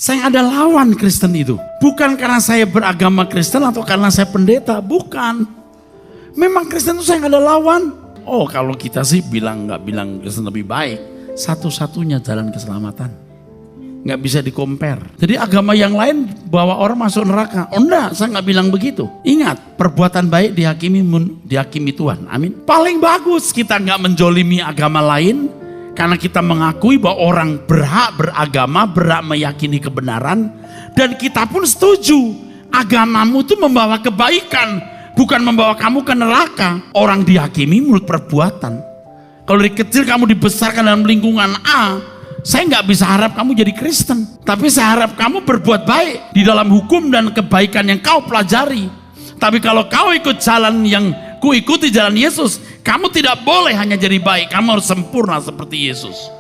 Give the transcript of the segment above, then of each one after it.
Saya ada lawan Kristen itu. Bukan karena saya beragama Kristen atau karena saya pendeta. Bukan. Memang Kristen itu saya nggak ada lawan. Oh, kalau kita sih nggak bilang Kristen lebih baik. Satu-satunya jalan keselamatan. Nggak bisa di-compare. Jadi agama yang lain bawa orang masuk neraka. Oh enggak, saya nggak bilang begitu. Ingat, perbuatan baik dihakimi Tuhan. Amin. Paling bagus kita nggak menjolimi agama lain. Karena kita mengakui bahwa orang berhak beragama, berhak meyakini kebenaran. Dan kita pun setuju. Agamamu itu membawa kebaikan. Bukan membawa kamu ke neraka. Orang dihakimi menurut perbuatan. Kalau dari kecil kamu dibesarkan dalam lingkungan A, saya nggak bisa harap kamu jadi Kristen. Tapi saya harap kamu berbuat baik di dalam hukum dan kebaikan yang kau pelajari. Tapi kalau kau ikut jalan yang kuikuti, jalan Yesus, kamu tidak boleh hanya jadi baik. Kamu harus sempurna seperti Yesus.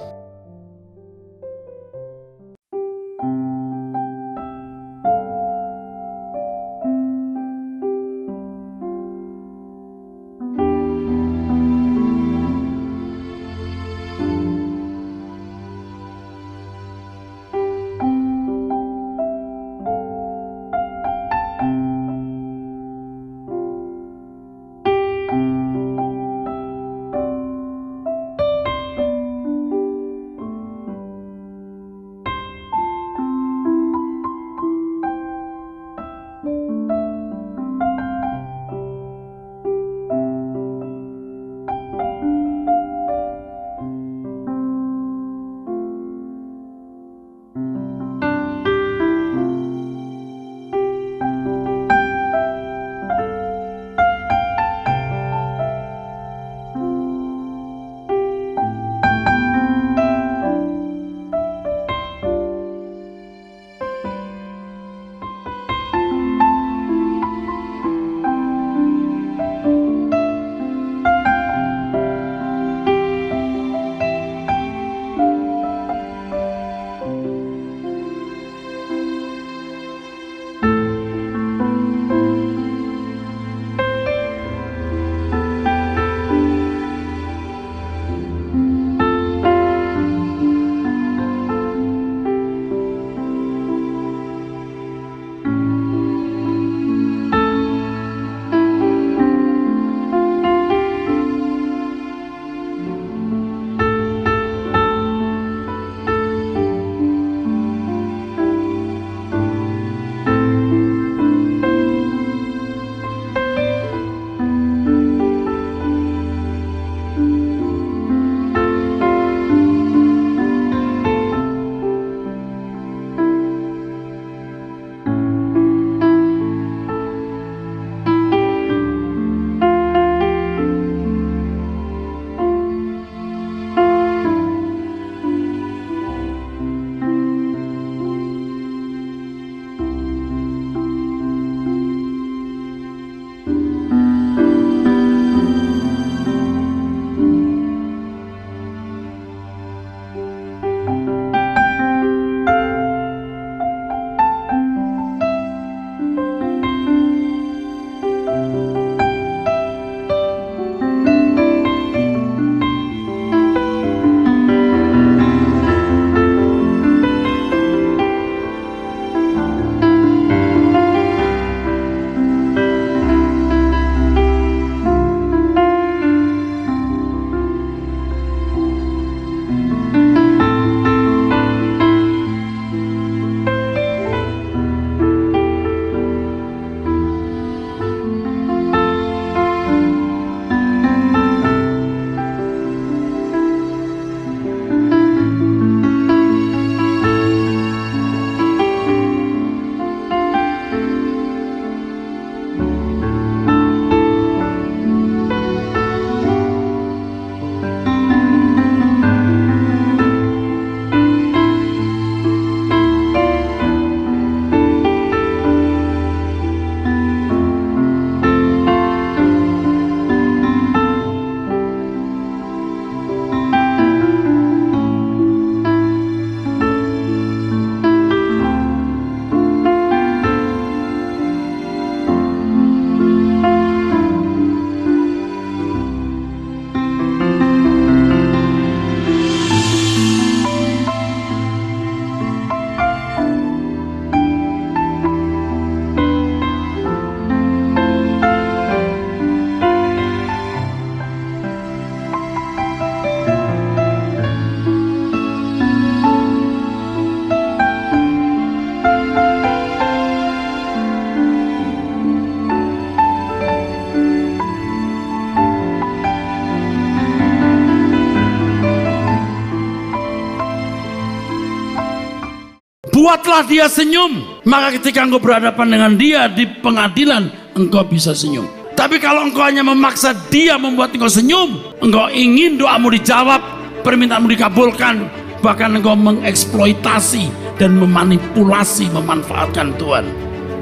Buatlah dia senyum. Maka ketika engkau berhadapan dengan dia di pengadilan, engkau bisa senyum. Tapi kalau engkau hanya memaksa dia membuat engkau senyum, engkau ingin doamu dijawab, permintaanmu dikabulkan, bahkan engkau mengeksploitasi dan memanipulasi, memanfaatkan Tuhan,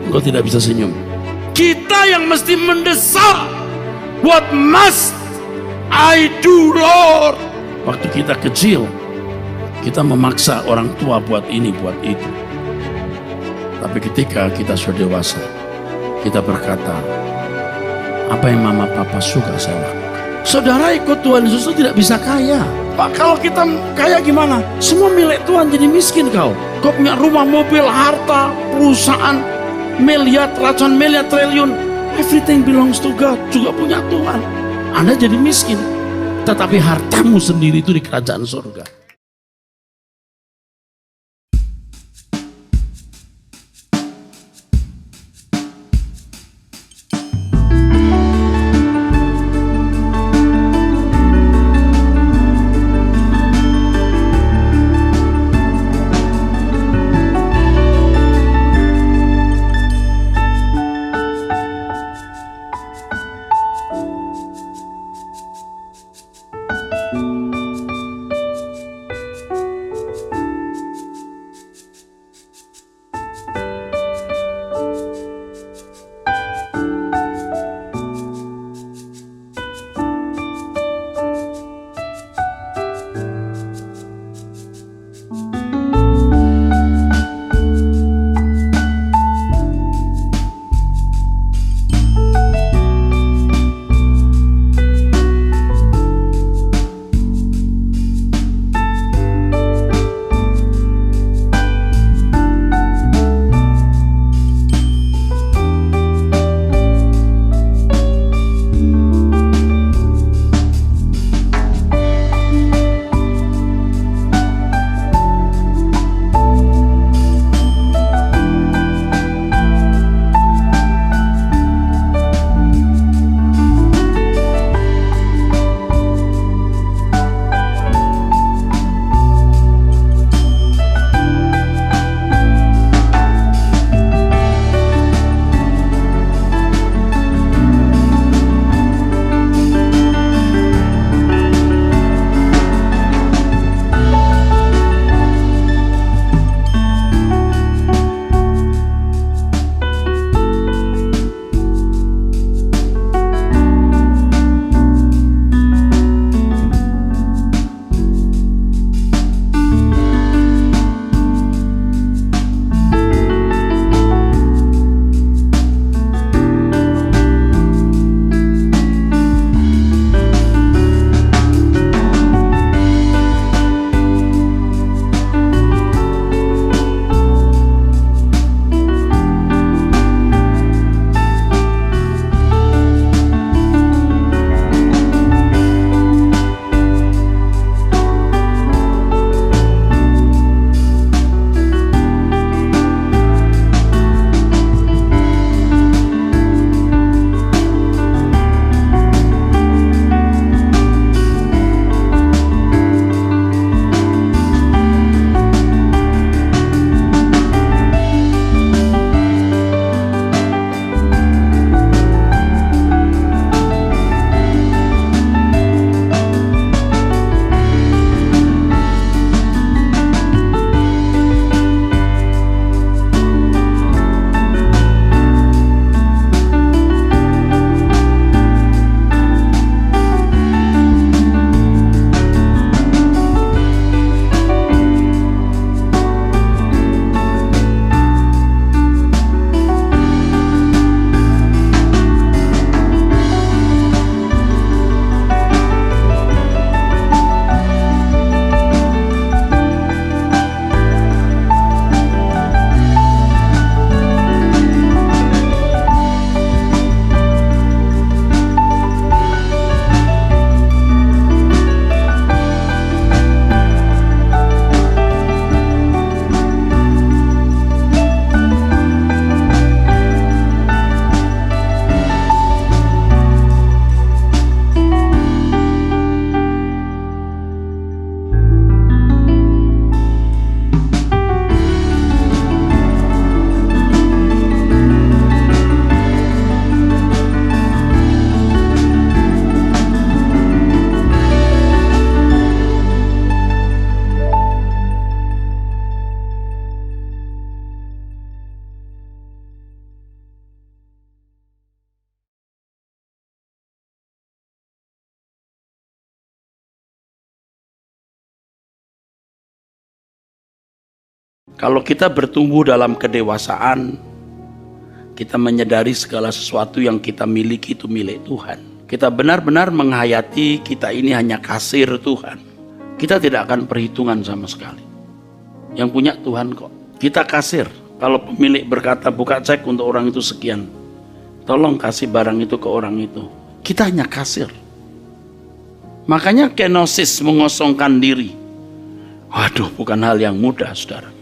engkau tidak bisa senyum. Kita yang mesti mendesak, what must I do, Lord? Waktu kita kecil, kita memaksa orang tua buat ini, buat itu. Tapi ketika kita sudah dewasa, kita berkata, apa yang mama papa suka saya lakukan. Saudara, ikut Tuhan Yesus itu tidak bisa kaya. Pak, kalau kita kaya gimana? Semua milik Tuhan, jadi miskin kau. Kau punya rumah, mobil, harta, perusahaan, miliar, ratusan miliar, triliun. Everything belongs to God, juga punya Tuhan. Anda jadi miskin. Tetapi hartamu sendiri itu di kerajaan surga. Kalau kita bertumbuh dalam kedewasaan, kita menyadari segala sesuatu yang kita miliki itu milik Tuhan. Kita benar-benar menghayati kita ini hanya kasir Tuhan. Kita tidak akan perhitungan sama sekali. Yang punya Tuhan kok. Kita kasir. Kalau pemilik berkata buka cek untuk orang itu sekian, tolong kasih barang itu ke orang itu. Kita hanya kasir. Makanya kenosis, mengosongkan diri. Waduh, bukan hal yang mudah, saudaraku.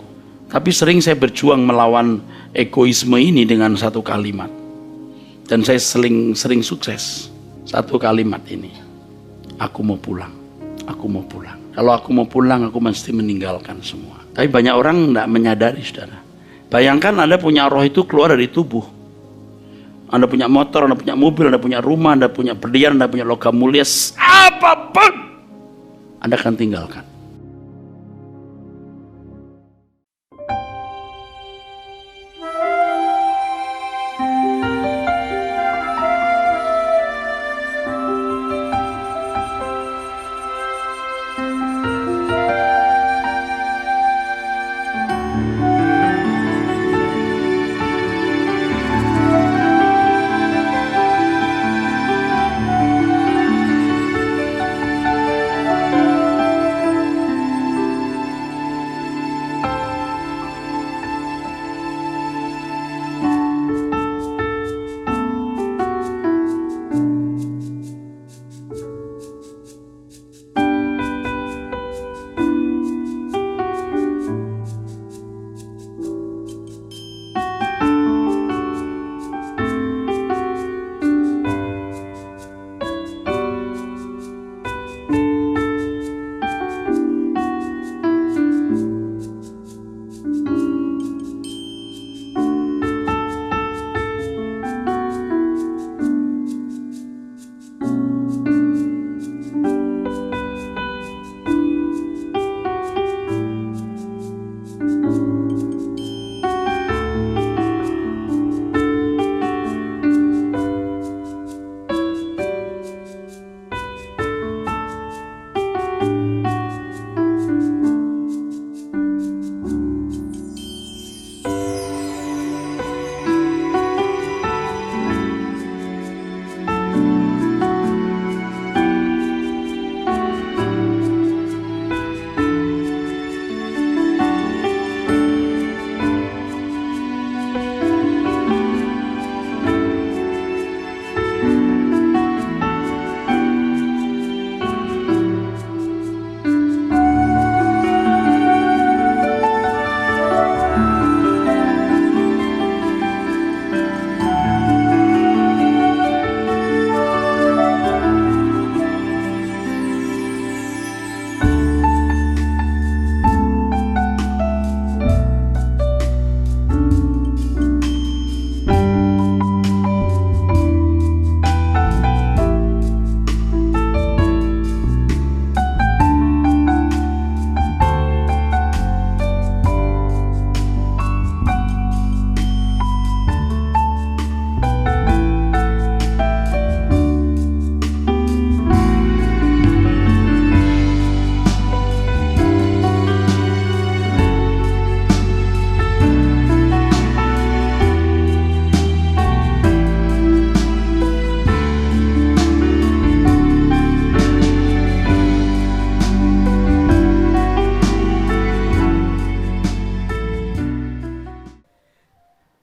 Tapi sering saya berjuang melawan egoisme ini dengan satu kalimat. Dan saya sering sukses. Satu kalimat ini. Aku mau pulang. Aku mau pulang. Kalau aku mau pulang, aku mesti meninggalkan semua. Tapi banyak orang tidak menyadari, saudara. Bayangkan Anda punya roh itu keluar dari tubuh. Anda punya motor, Anda punya mobil, Anda punya rumah, Anda punya berlian, Anda punya logam mulia, apapun Anda akan tinggalkan.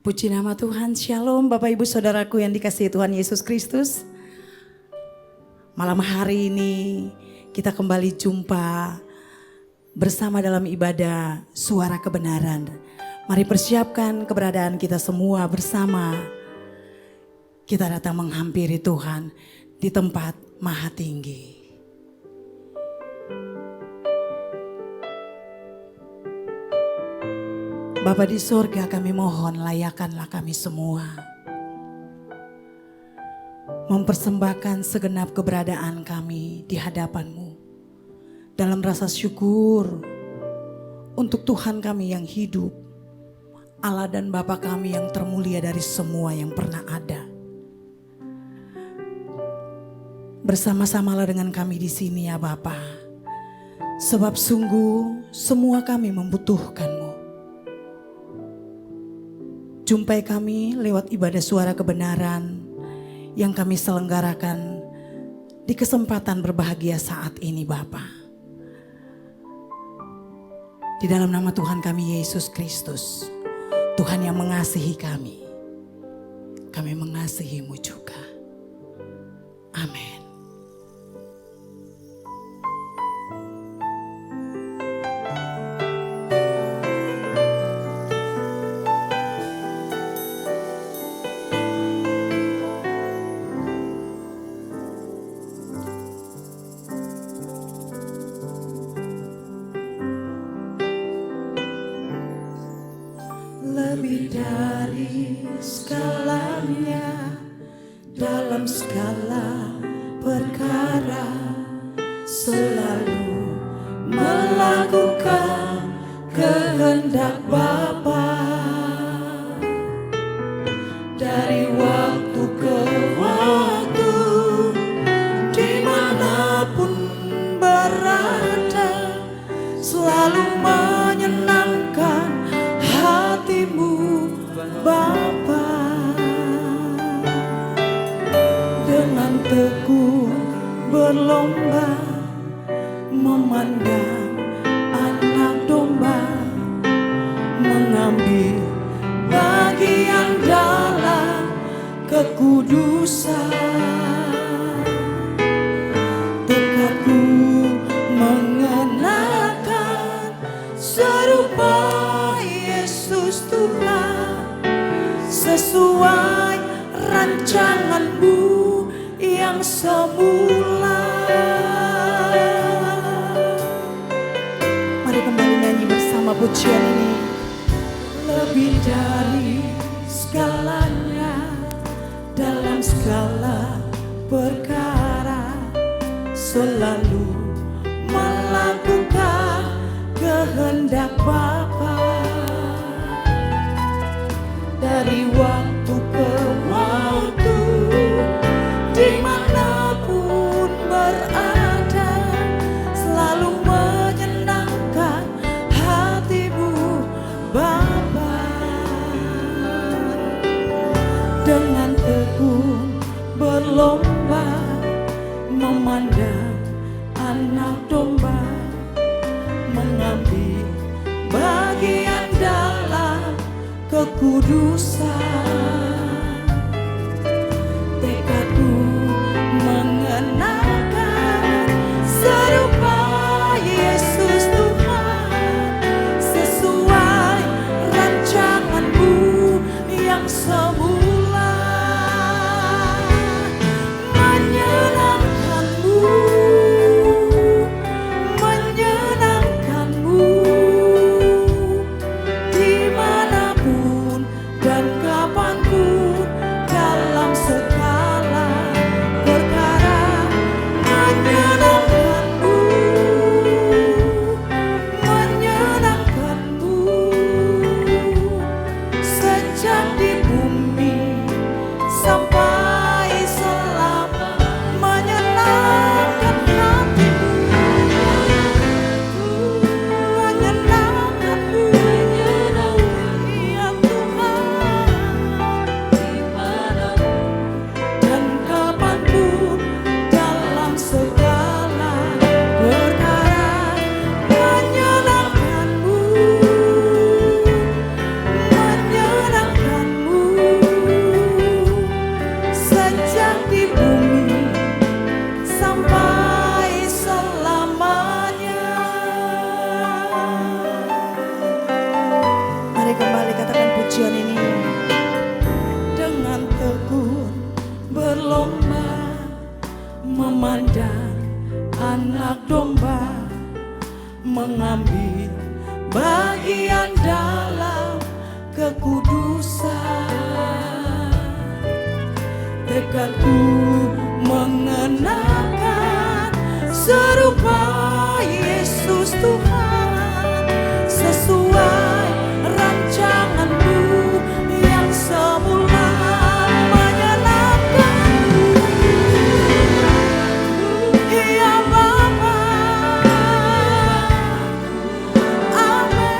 Puji nama Tuhan, Shalom Bapak Ibu Saudaraku yang dikasihi Tuhan Yesus Kristus. Malam hari ini kita kembali jumpa bersama dalam ibadah suara kebenaran. Mari persiapkan keberadaan kita semua bersama. Kita datang menghampiri Tuhan di tempat maha tinggi. Bapa di sorga, kami mohon layakanlah kami semua. Mempersembahkan segenap keberadaan kami di hadapan-Mu. Dalam rasa syukur untuk Tuhan kami yang hidup. Allah dan Bapa kami yang termulia dari semua yang pernah ada. Bersama-samalah dengan kami di sini ya Bapa. Sebab sungguh semua kami membutuhkan-Mu. Jumpai kami lewat ibadah suara kebenaran yang kami selenggarakan di kesempatan berbahagia saat ini Bapa. Di dalam nama Tuhan kami Yesus Kristus, Tuhan yang mengasihi kami mengasihi-Mu juga. Amin. Lebih dari segalanya, dalam segala perkara, selalu melakukan kehendak Bapa. Dari waktu ke waktu, dimanapun berada, selalu menyenangkan hatimu Bapa. Dengan tekun berlomba, memandang anak domba, mengambil bagian dalam kekudusan. Tekadku mengenakan serupa Yesus Tuhan, sesuai rancangan-Mu yang semula. Mari kembali nyanyi bersama pujian ini. Lebih dari segalanya, dalam segala perkara, selalu melakukan kehendak Bapa. Dari waktu ke waktu, dimanapun berada, selalu menyenangkan hatimu Bapa. Dengan tekun berlomba, memandang anak domba, mengambil bagian dalam kekudusan. Tekadku mengenakan serupa Yesus Tuhan, sesuai rancangan-Mu yang semula. Menyenangkan-Mu, menyenangkan-Mu, dimanapun dan kapanpun, dalam segala perkara. Menyenangkan-Mu, menyenangkan-Mu, sejak di bumi sampai selama. Menyenangkan hatimu, menyenangkan-Mu, ya Tuhan, dan kapanpun, dalam segala perkara. Menyenangkan-Mu, menyenangkan-Mu, sejak di bumi sampai selamanya. Mari kembali katakan pujian ini. Dengan tekun berlomba, memandang anak domba, mengambil bagian dalam kekudusan. Tekadku mengenakan serupa Yesus Tuhan, sesuai rancangan-Mu yang semula. Menyenangkan-Mu, ya Bapa. Amin.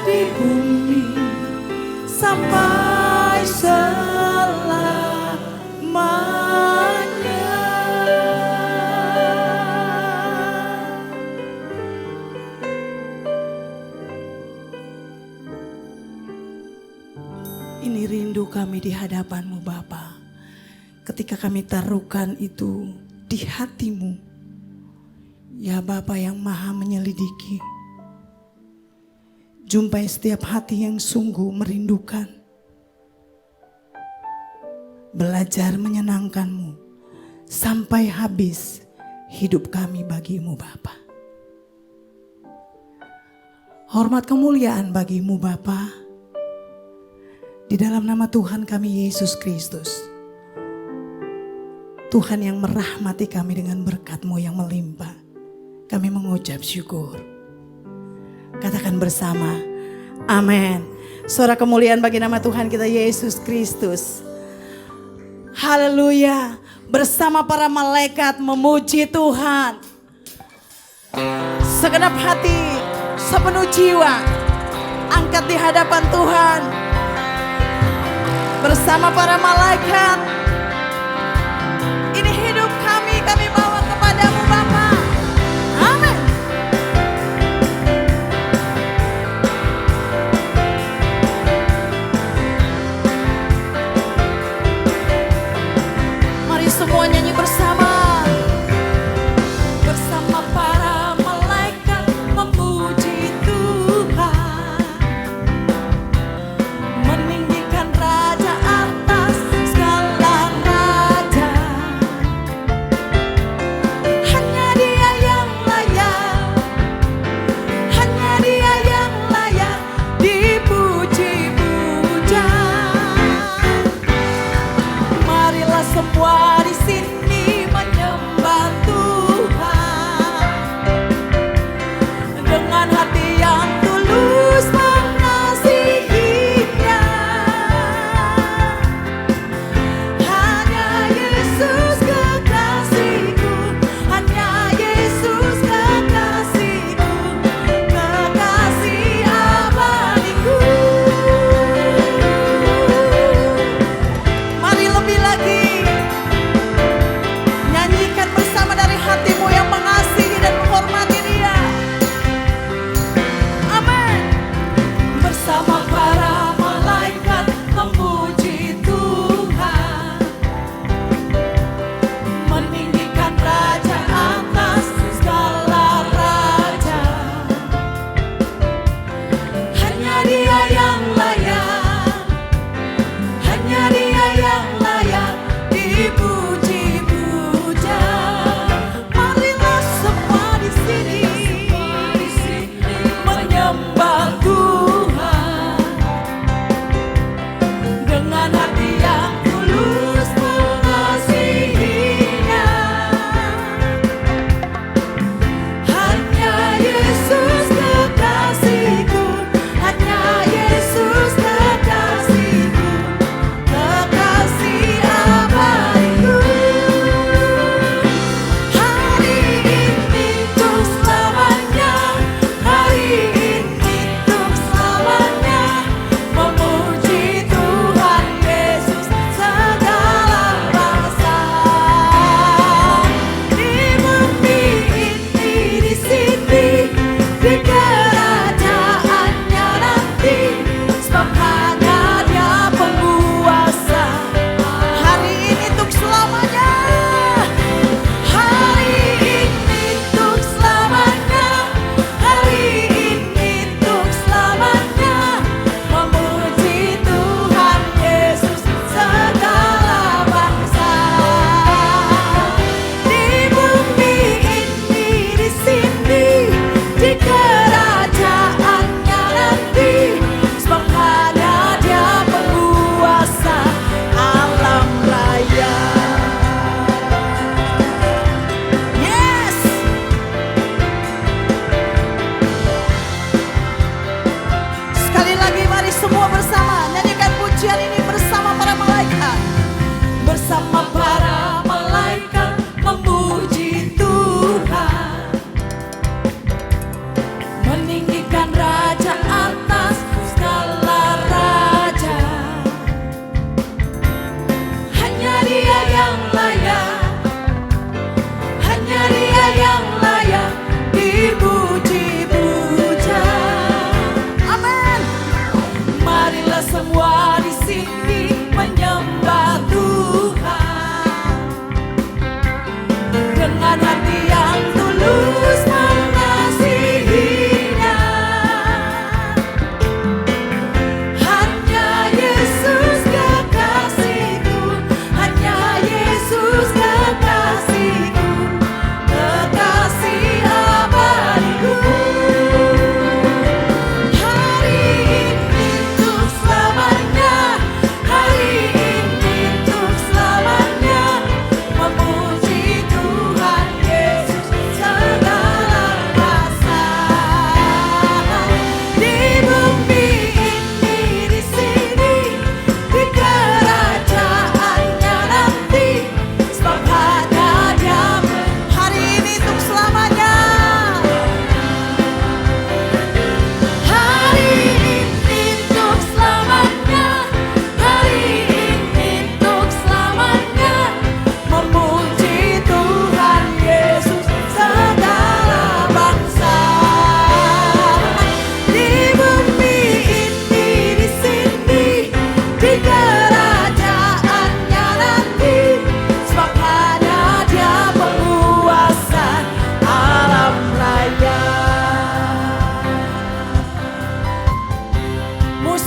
di bumi sampai selamanya. Ini rindu kami di hadapan-Mu Bapa. Ketika kami taruhkan itu di hati-Mu, ya Bapa yang maha menyelidiki. Jumpai setiap hati yang sungguh merindukan. Belajar menyenangkan-Mu sampai habis hidup kami bagi-Mu Bapa. Hormat kemuliaan bagi-Mu Bapa. Di dalam nama Tuhan kami Yesus Kristus. Tuhan yang merahmati kami dengan berkat-Mu yang melimpah. Kami mengucap syukur. Katakan bersama, amin. Suara kemuliaan bagi nama Tuhan kita Yesus Kristus. Haleluya. Bersama para malaikat memuji Tuhan. Segenap hati, sepenuh jiwa, angkat di hadapan Tuhan. Bersama para malaikat, ini hidup kami bawa kepada-Mu Bapa. Amin. Mari semua nyanyi bersama. Bersama para malaikat memuji Tuhan, meninggikan Raja atas segala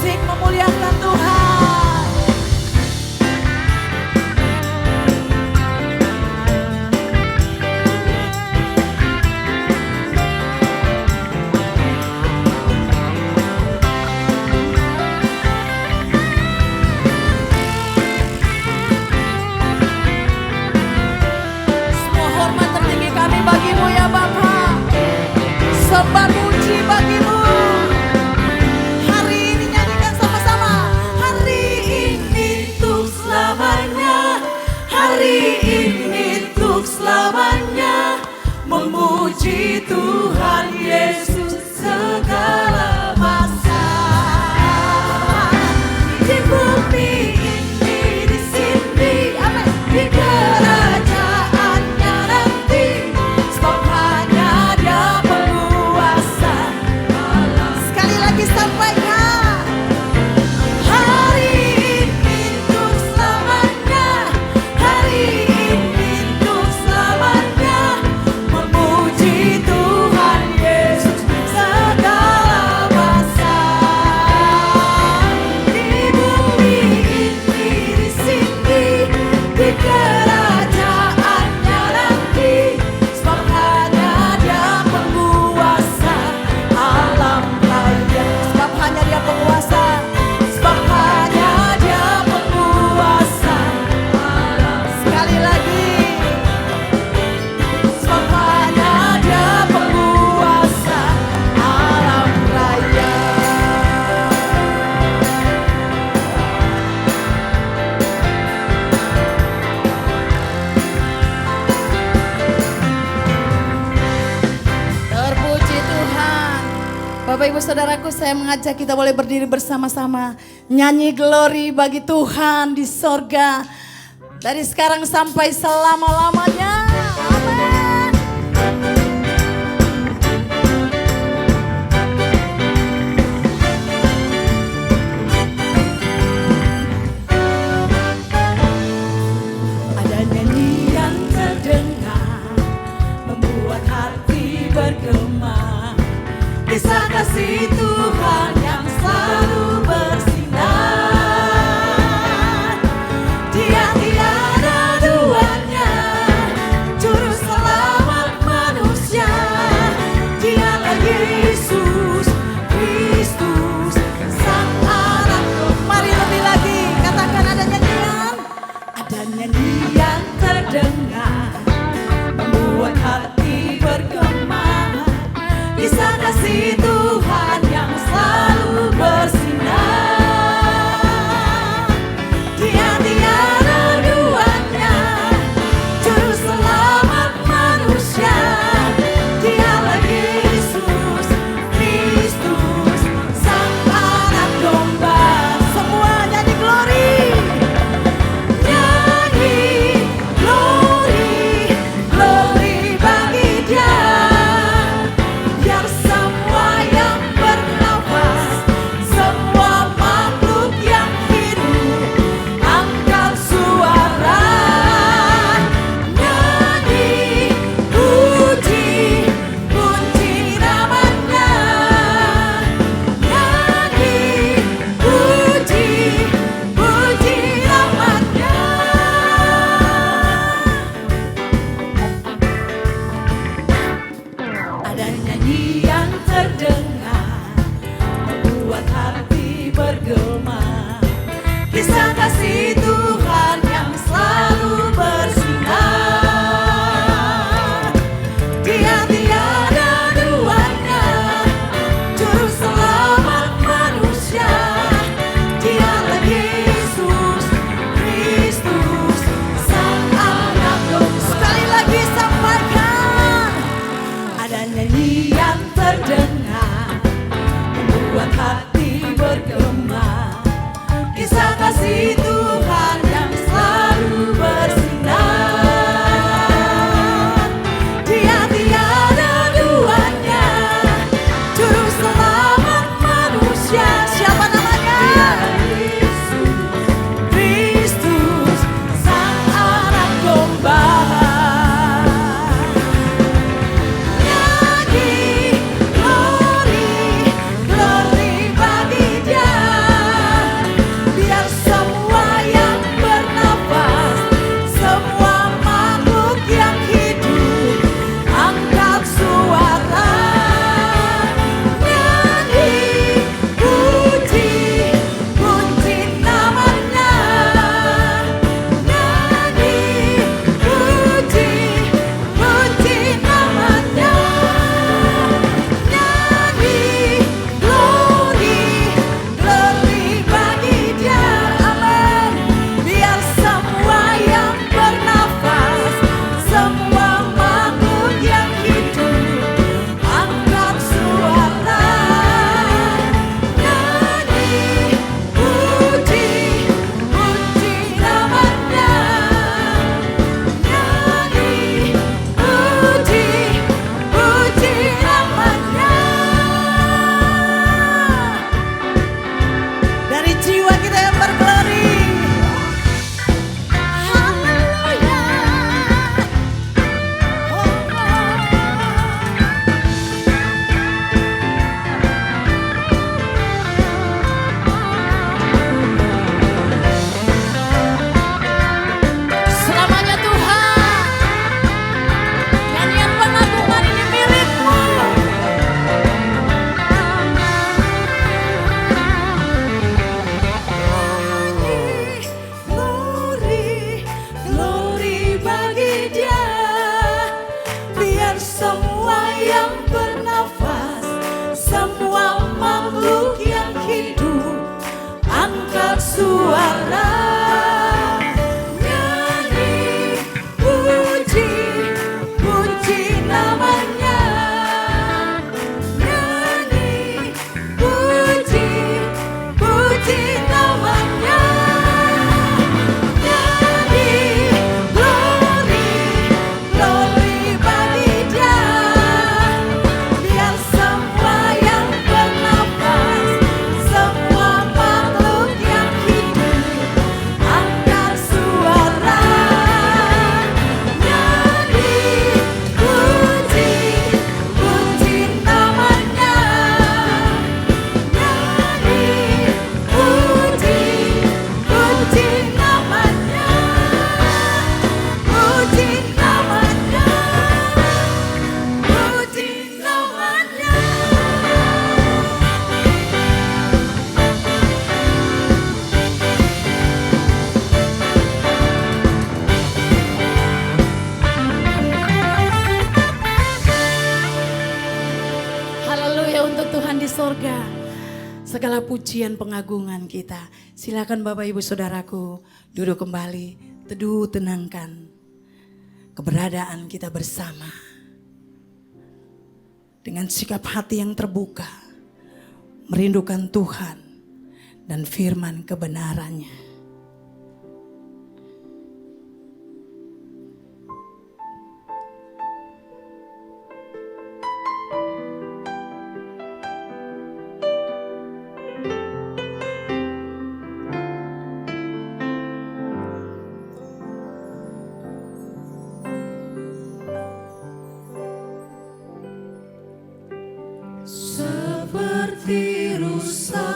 musik memuliakan Tuhan. Semua hormat tertinggi kami bagimu ya Bapa. Sembah puji bagimu. Hari ini nyanyikan sama-sama. Hari ini untuk selamanya. Hari ini untuk selamanya. Memuji Tuhan Yesus segala masa. Di bumi ini, di sini, amin. Di kerajaannya nanti. Sebab hanya Dia penguasa. Sekali lagi sampaikan. Hari ini untuk selamanya. Hari ini untuk selamanya. Memuji Tuhan Yesus segala masa. Di bumi ini, di sini, di kerajaannya nanti. Sebab hanya Dia penguasa alam raya. Sebab hanya Dia penguasa. Sebab hanya Dia penguasa alam. Sekali lagi. Sebab hanya Dia penguasa alam raya. Terpuji Tuhan. Bapak Ibu Saudaraku, saya mengajak kita boleh berdiri bersama-sama. Nyanyi glory bagi Tuhan di sorga. Dari sekarang sampai selama-lamanya. Amin. Ada nyanyian terdengar, membuat hati bergema. Kisah kasih Tuhan yang selalu bersinar. Dia tiada duanya, juru selamat manusia. Dialah Yesus Kristus, Sang Anak. Mari lebih lagi katakan ada nyanyian. Ada nyanyian terdengar, membuat hati bergema. Kisah kasih Tuhan yang selalu bersinar. Dia tiada duanya, juru selamat manusia. Dialah Yesus Kristus, Sang Anak Domba. Semua nyanyi glory. Nyanyi glory, glory bagi Dia. Biar semua yang bernafas, semua makhluk yang hidup, angkat suara. Nyanyi, puji, puji namanya. Nyanyi, puji, puji namanya. Ada nyanyian terdengar, membuat hati bergema. Kisah kasih Tuhan yang selalu bersinar. Dia tiada duanya, juru selamat manusia. Dialah Yesus Kristus, Sang Anak Domba. Sekali lagi sampaikan. Ada nyanyian terdengar, membuat hati bergema. Kisah kasih Tuhan pujian pengagungan kita. Silakan Bapak Ibu Saudaraku duduk kembali, teduh tenangkan keberadaan kita bersama. Dengan sikap hati yang terbuka, merindukan Tuhan dan firman kebenarannya. Seperti rusa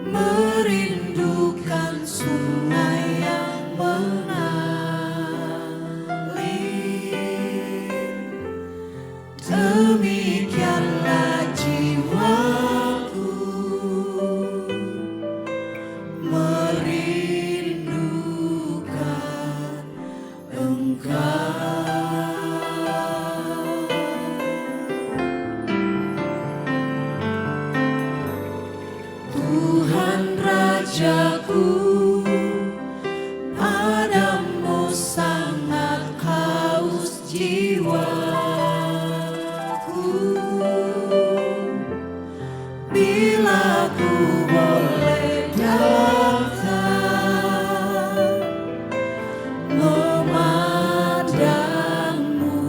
merindukan sungai yang mengalir, demikianlah jiwaku merindukan Engkau. Rajaku, padamu sangat haus jiwaku. Bila ku boleh datang memandangmu,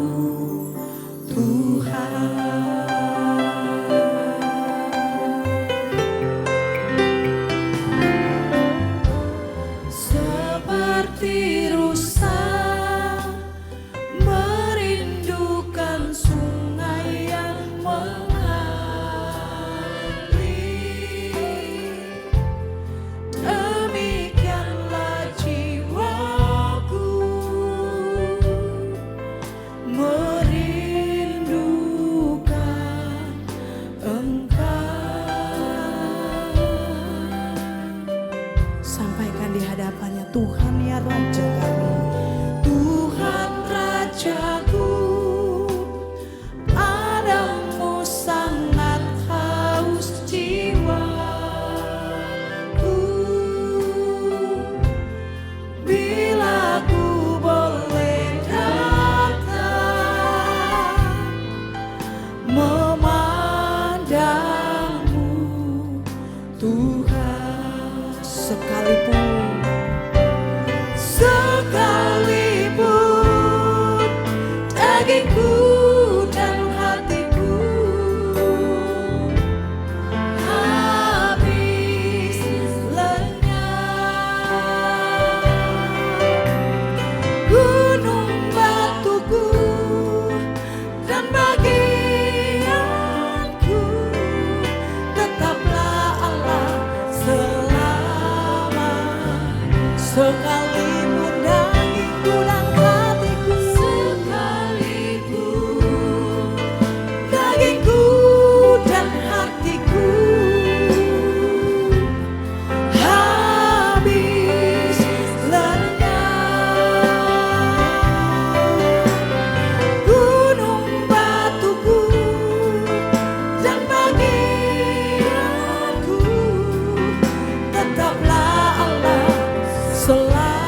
Tuhan. Seperti rusa merindukan sungai yang mengalir, demikianlah jiwaku merindukan Engkau. Sampaikan di hadapannya, Tuhan ya Raja kami. Tuhan Rajaku, padamu sangat haus jiwaku. Bila ku boleh datang memandangmu, Tuhan. Sekalipun dagingku dan hatiku habis lenyap, gunung batuku dan bagianku tetaplah Allah selama. Sekalipun dagingku dan hatiku, sekalipun dagingku dan hatiku habis lenyap, gunung batuku dan bagianku tetaplah Allah selamanya.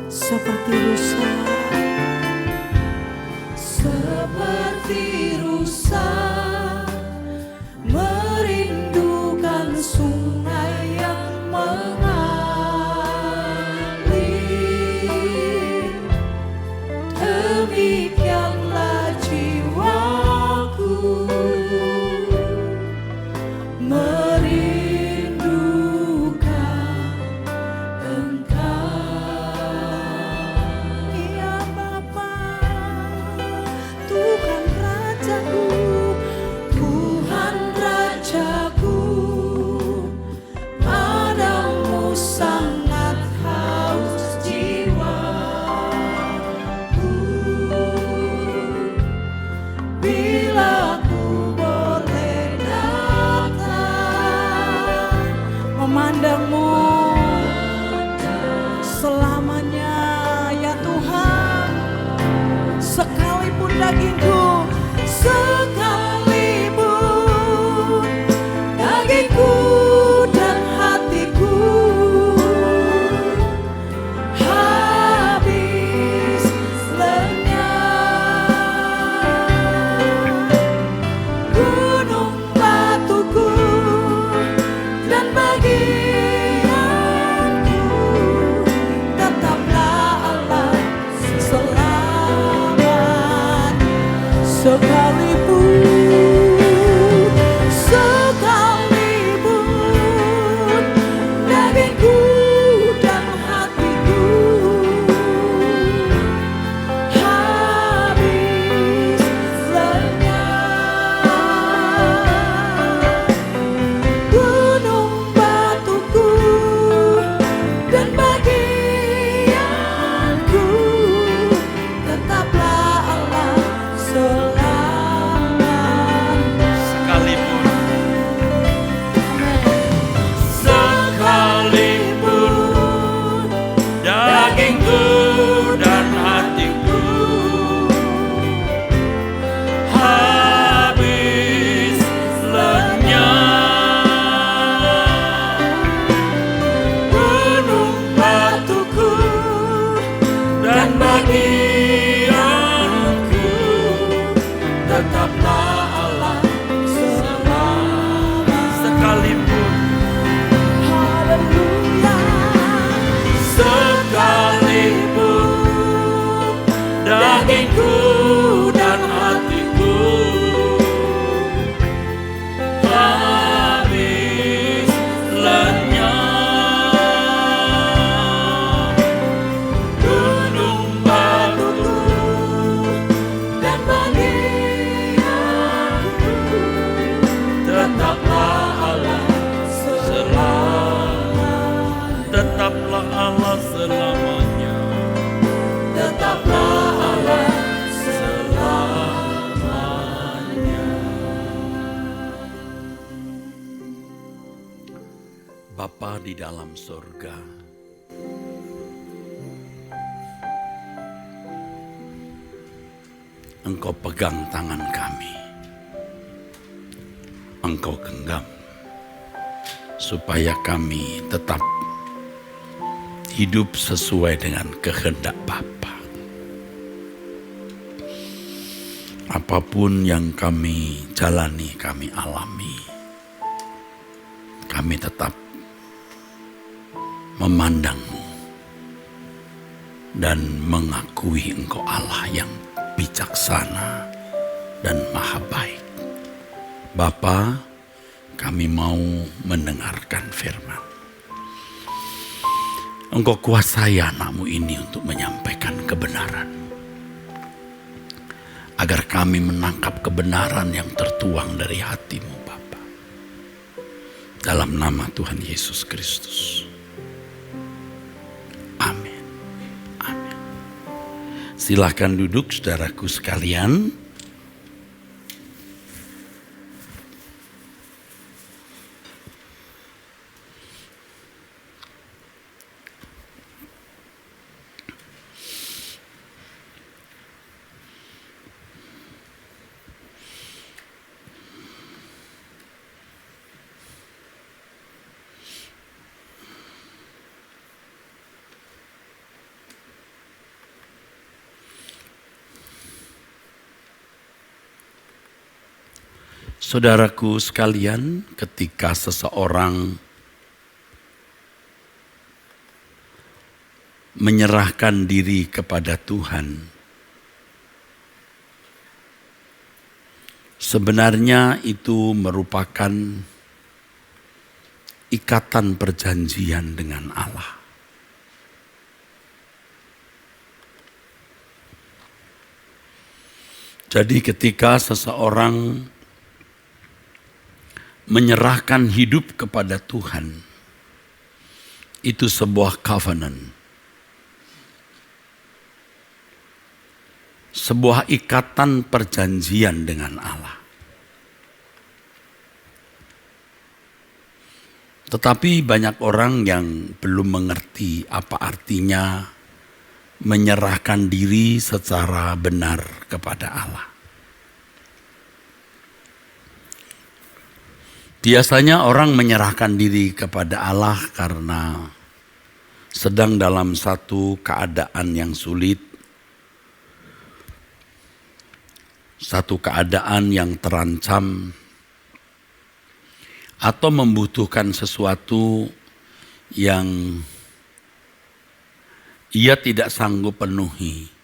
Seperti rusa, seperti rusa merindukan sungai yang mengalir, demikianlah jiwaku merindukan Engkau. Ya Bapa, Tuhan Rajaku, Tuhan Rajaku, padamu sangat haus jiwaku. Bila ku boleh datang memandangmu selamanya ya Tuhan. Sekalipun sekalipun dagingku dan hatiku habis lenyap, gunung batuku dan bagianku tetaplah Allah selamanya. Sekalipun dagingku dan hatiku habis lenyap, Gunung batuku dan bagianku tetaplah Allah selamanya. sekalipun Haleluya. sekalipun dagingku dan hatiku habis lenyap, gunung batuku Dan bagianku tetaplah Allah selamanya. tetaplah Allah selamanya. Tetaplah Allah Selamanya. Bapa di dalam surga, Engkau pegang tangan kami, Engkau genggam, supaya kami tetap hidup sesuai dengan kehendak Bapa. Apapun yang kami jalani, kami alami, kami tetap memandang-Mu dan mengakui Engkau Allah yang bijaksana dan maha baik. Bapa, kami mau mendengarkan firman. Engkau kuasai anak-Mu ini untuk menyampaikan kebenaran, agar kami menangkap kebenaran yang tertuang dari hati-Mu, Bapa. Dalam nama Tuhan Yesus Kristus. Amin. Amin. Silakan duduk, saudaraku sekalian. Saudaraku sekalian, ketika seseorang menyerahkan diri kepada Tuhan, sebenarnya itu merupakan ikatan perjanjian dengan Allah. Jadi ketika seseorang menyerahkan hidup kepada Tuhan, itu sebuah covenant, sebuah ikatan perjanjian dengan Allah. Tetapi banyak orang yang belum mengerti apa artinya menyerahkan diri secara benar kepada Allah. Biasanya orang menyerahkan diri kepada Allah karena sedang dalam satu keadaan yang sulit, satu keadaan yang terancam, atau membutuhkan sesuatu yang ia tidak sanggup penuhi.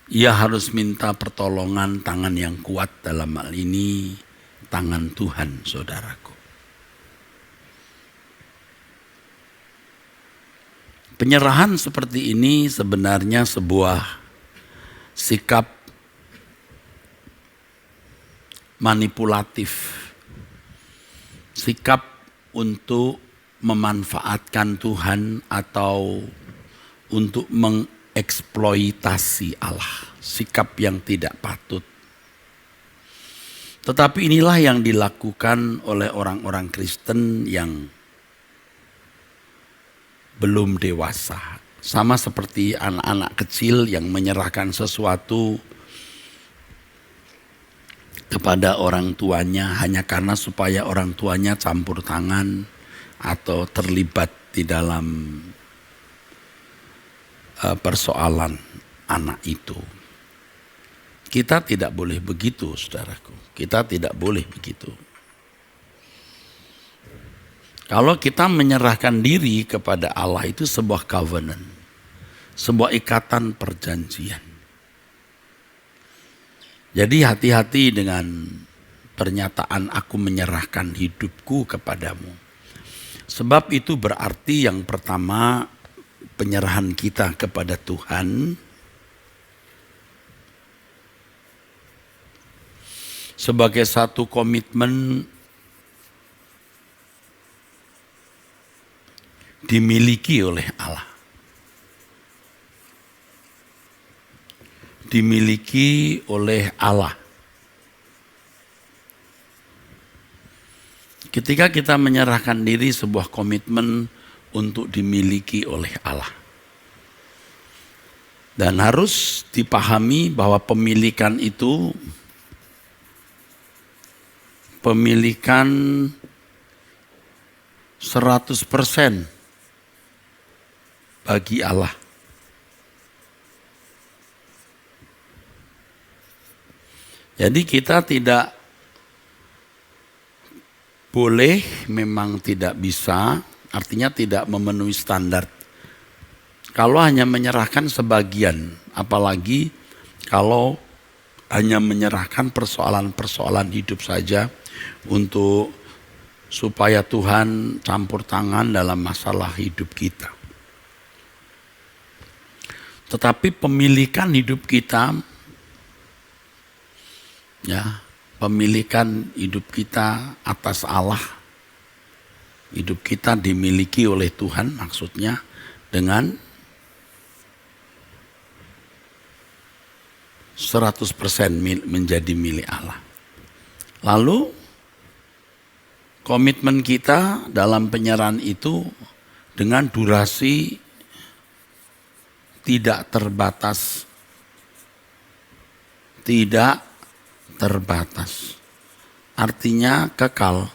ia harus minta pertolongan tangan yang kuat, dalam hal ini tangan Tuhan, saudaraku. Penyerahan seperti ini sebenarnya sebuah sikap manipulatif, sikap untuk memanfaatkan Tuhan atau untuk mengeksploitasi Allah, sikap yang tidak patut. Tetapi inilah yang dilakukan oleh orang-orang Kristen yang belum dewasa. Sama seperti anak-anak kecil yang menyerahkan sesuatu kepada orang tuanya hanya karena supaya orang tuanya campur tangan atau terlibat di dalam persoalan anak itu. Kita tidak boleh begitu, saudaraku. Kita tidak boleh begitu. Kalau kita menyerahkan diri kepada Allah itu sebuah covenant, sebuah ikatan perjanjian. Jadi hati-hati dengan pernyataan aku menyerahkan hidupku kepadamu. Sebab itu berarti yang pertama penyerahan kita kepada Tuhan sebagai satu komitmen dimiliki oleh Allah. Dimiliki oleh Allah. Ketika kita menyerahkan diri, sebuah komitmen untuk dimiliki oleh Allah. Dan harus dipahami bahwa pemilikan itu pemilikan 100% bagi Allah. Jadi kita tidak boleh, memang tidak bisa, artinya tidak memenuhi standar. Kalau hanya menyerahkan sebagian, apalagi kalau hanya menyerahkan persoalan-persoalan hidup saja untuk supaya Tuhan campur tangan dalam masalah hidup kita. Tetapi pemilikan hidup kita, ya, pemilikan hidup kita atas Allah, hidup kita dimiliki oleh Tuhan, maksudnya dengan 100% menjadi milik Allah. Lalu komitmen kita dalam penyerahan itu dengan durasi tidak terbatas. Tidak terbatas. Artinya kekal.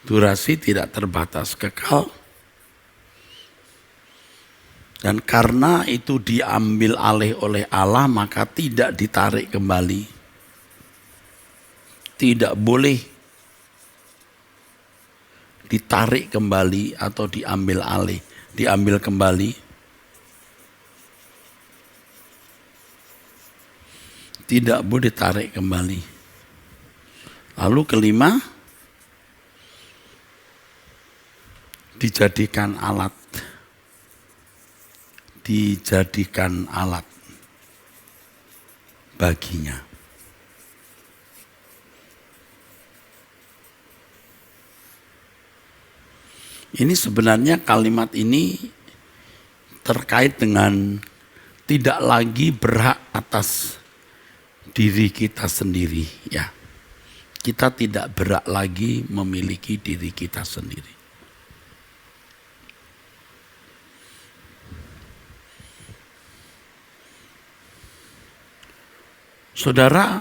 Durasi tidak terbatas, kekal. Dan karena itu diambil alih oleh Allah, maka tidak ditarik kembali. Tidak boleh ditarik kembali atau diambil alih, diambil kembali. Tidak boleh ditarik kembali. Lalu kelima, dijadikan alat. Dijadikan alat baginya. Ini sebenarnya kalimat ini terkait dengan tidak lagi berhak atas diri kita sendiri, ya. Kita tidak berhak lagi memiliki diri kita sendiri. Saudara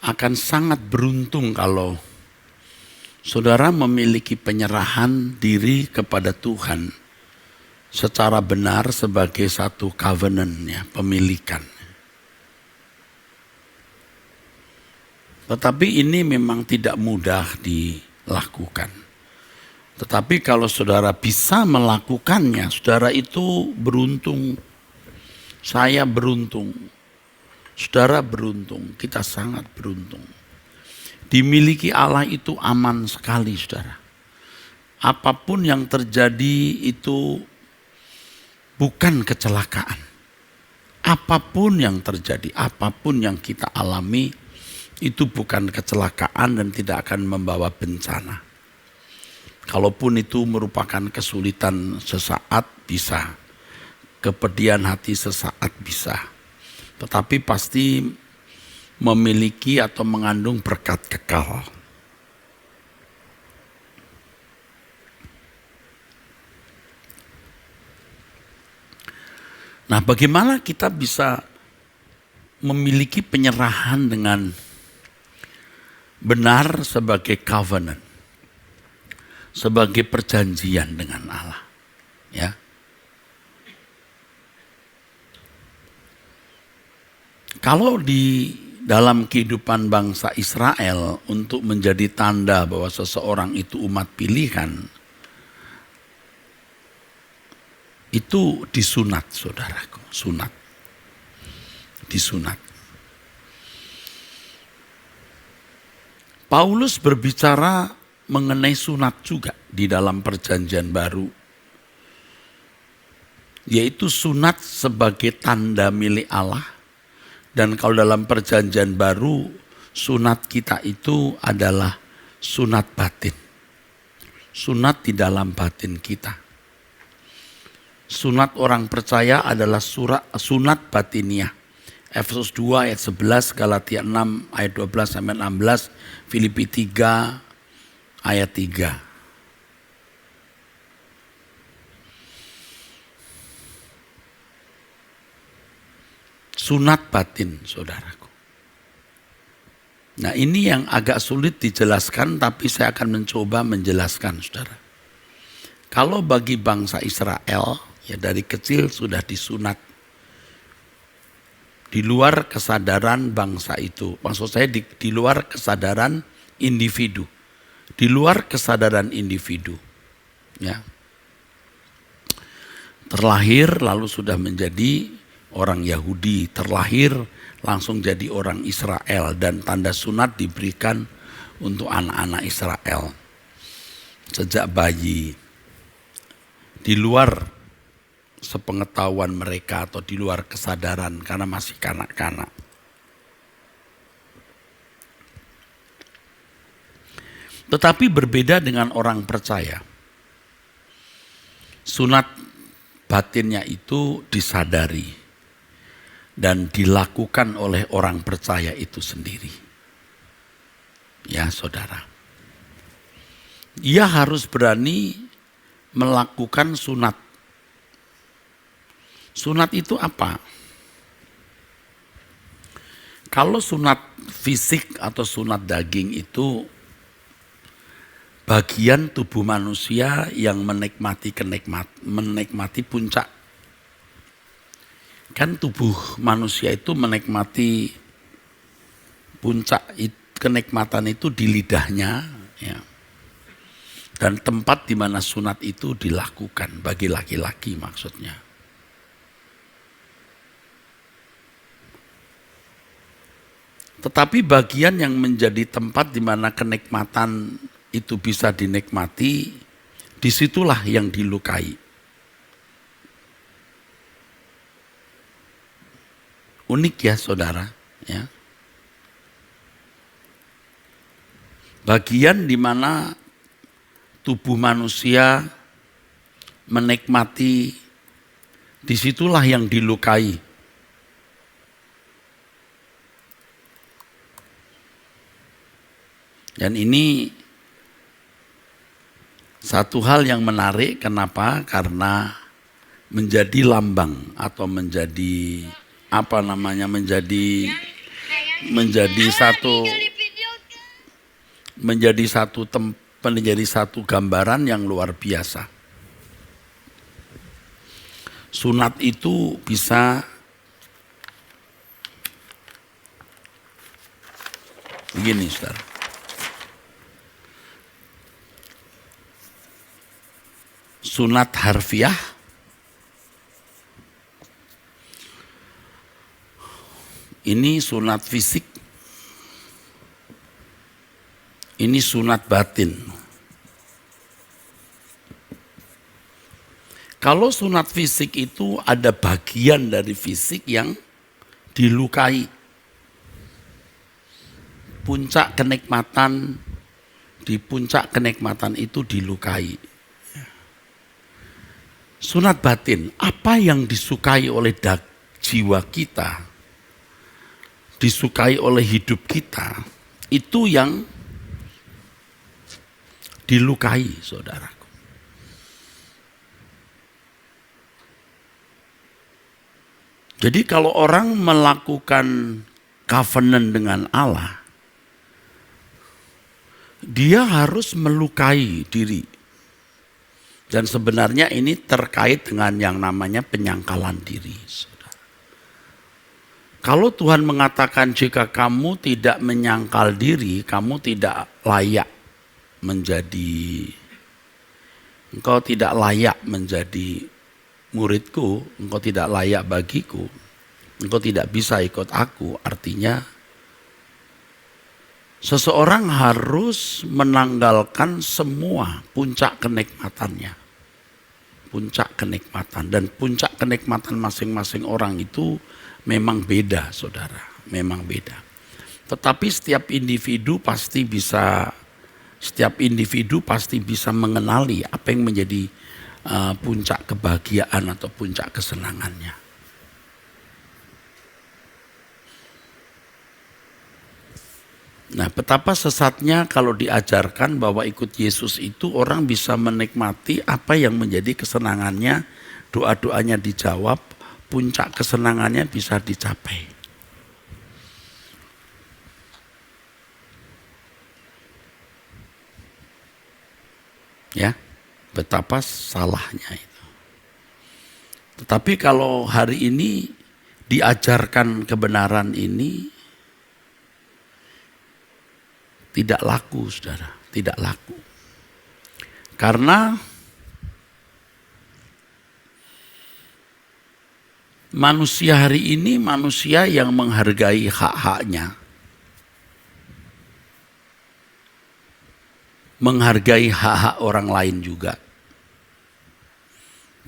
akan sangat beruntung kalau saudara memiliki penyerahan diri kepada Tuhan secara benar sebagai satu covenant, ya, pemilikan. Tetapi ini memang tidak mudah dilakukan. Tetapi kalau saudara bisa melakukannya, saudara itu beruntung. Saya beruntung. Saudara beruntung, kita sangat beruntung. Dimiliki Allah itu aman sekali, saudara. Apapun yang terjadi itu bukan kecelakaan. Apapun yang terjadi, apapun yang kita alami, itu bukan kecelakaan dan tidak akan membawa bencana. Kalaupun itu merupakan kesulitan sesaat bisa, kepedihan hati sesaat bisa. Tetapi pasti memiliki atau mengandung berkat kekal. Nah, bagaimana kita bisa memiliki penyerahan dengan benar sebagai covenant, sebagai perjanjian dengan Allah, ya? Kalau di dalam kehidupan bangsa Israel untuk menjadi tanda bahwa seseorang itu umat pilihan, itu disunat, saudaraku, sunat. Disunat. Paulus berbicara mengenai sunat juga di dalam perjanjian baru, yaitu sunat sebagai tanda milik Allah. Dan kalau dalam perjanjian baru, sunat kita itu adalah sunat batin. Sunat di dalam batin kita. Sunat orang percaya adalah sunat batiniah. Efesus 2 ayat 11, Galatia 6 ayat 12 sampai 16, Filipi 3 ayat 3. Sunat batin, saudaraku. Nah, ini yang agak sulit dijelaskan, tapi saya akan mencoba menjelaskan, saudara. Kalau bagi bangsa Israel, ya dari kecil sudah disunat. Di luar kesadaran bangsa itu. Maksud saya di luar kesadaran individu. Di luar kesadaran individu. Ya. Terlahir lalu sudah menjadi orang Yahudi, terlahir langsung jadi orang Israel, dan tanda sunat diberikan untuk anak-anak Israel sejak bayi, di luar sepengetahuan mereka atau di luar kesadaran karena masih kanak-kanak. Tetapi berbeda dengan orang percaya. Sunat batinnya itu disadari dan dilakukan oleh orang percaya itu sendiri. Ya, saudara. Ia harus berani melakukan sunat. Sunat itu apa? Kalau sunat fisik atau sunat daging itu bagian tubuh manusia yang menikmati puncak. Kan tubuh manusia itu menikmati puncak kenikmatan itu di lidahnya, ya. Dan tempat di mana sunat itu dilakukan bagi laki-laki maksudnya. Tetapi bagian yang menjadi tempat di mana kenikmatan itu bisa dinikmati, disitulah yang dilukai. Unik ya, saudara, ya. Bagian di mana tubuh manusia menikmati, disitulah yang dilukai. Dan ini satu hal yang menarik, kenapa? Karena menjadi lambang atau menjadi menjadi satu gambaran yang luar biasa. Sunat itu bisa begini, saudara. sunat harfiah, ini sunat fisik, ini sunat batin. Kalau sunat fisik itu ada bagian dari fisik yang dilukai. Puncak kenikmatan, di puncak kenikmatan itu dilukai. Sunat batin, apa yang disukai oleh jiwa kita, disukai oleh hidup kita, itu yang dilukai, saudaraku. Jadi kalau orang melakukan covenant dengan Allah, dia harus melukai diri. Dan sebenarnya ini terkait dengan yang namanya penyangkalan diri. Saudara. Kalau Tuhan mengatakan jika kamu tidak menyangkal diri, kamu tidak layak menjadi, engkau tidak layak menjadi muridku, engkau tidak layak bagiku, engkau tidak bisa ikut aku. Artinya seseorang harus menanggalkan semua puncak kenikmatannya. Puncak kenikmatan, dan puncak kenikmatan masing-masing orang itu memang beda, saudara, memang beda. Tetapi setiap individu pasti bisa mengenali apa yang menjadi puncak kebahagiaan atau puncak kesenangannya. Nah, betapa sesatnya kalau diajarkan bahwa ikut Yesus itu orang bisa menikmati apa yang menjadi kesenangannya, doa-doanya dijawab, puncak kesenangannya bisa dicapai. Ya. Betapa salahnya itu. Tetapi kalau hari ini diajarkan kebenaran ini, tidak laku, saudara, tidak laku. Karena manusia hari ini manusia yang menghargai hak-haknya, menghargai hak-hak orang lain juga,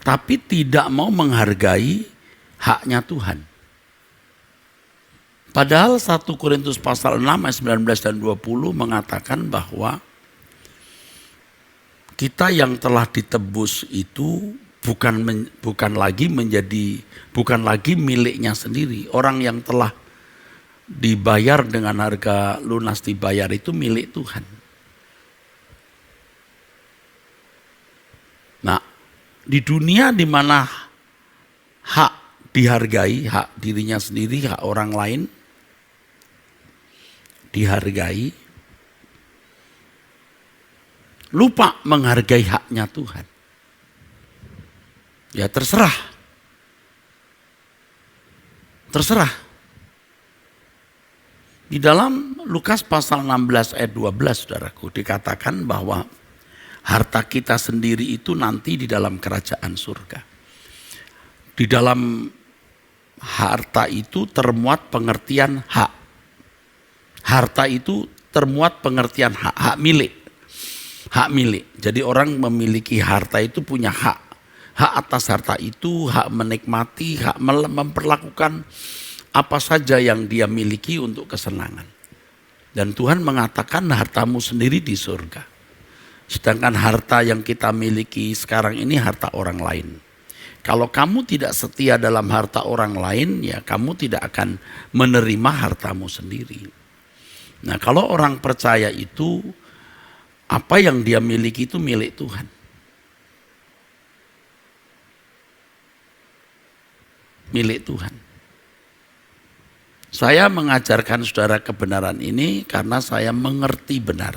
tapi tidak mau menghargai haknya Tuhan. Padahal 1 Korintus pasal 6 ayat 19 dan 20 mengatakan bahwa kita yang telah ditebus itu bukan lagi miliknya sendiri. Orang yang telah dibayar dengan harga lunas dibayar itu milik Tuhan. Nah, di dunia di mana hak dihargai, hak dirinya sendiri, hak orang lain dihargai, lupa menghargai haknya Tuhan. Ya terserah. Terserah. Di dalam Lukas pasal 16 ayat 12, saudaraku, dikatakan bahwa harta kita sendiri itu nanti di dalam kerajaan surga. Di dalam harta itu termuat pengertian hak. Harta itu termuat pengertian hak, hak milik. Hak milik. Jadi orang memiliki harta itu punya hak. Hak atas harta itu, hak menikmati, hak memperlakukan apa saja yang dia miliki untuk kesenangan. Dan Tuhan mengatakan hartamu sendiri di surga. Sedangkan harta yang kita miliki sekarang ini harta orang lain. Kalau kamu tidak setia dalam harta orang lain, ya kamu tidak akan menerima hartamu sendiri. Nah, kalau orang percaya itu, apa yang dia miliki itu milik Tuhan. Milik Tuhan. Saya mengajarkan saudara kebenaran ini karena saya mengerti benar.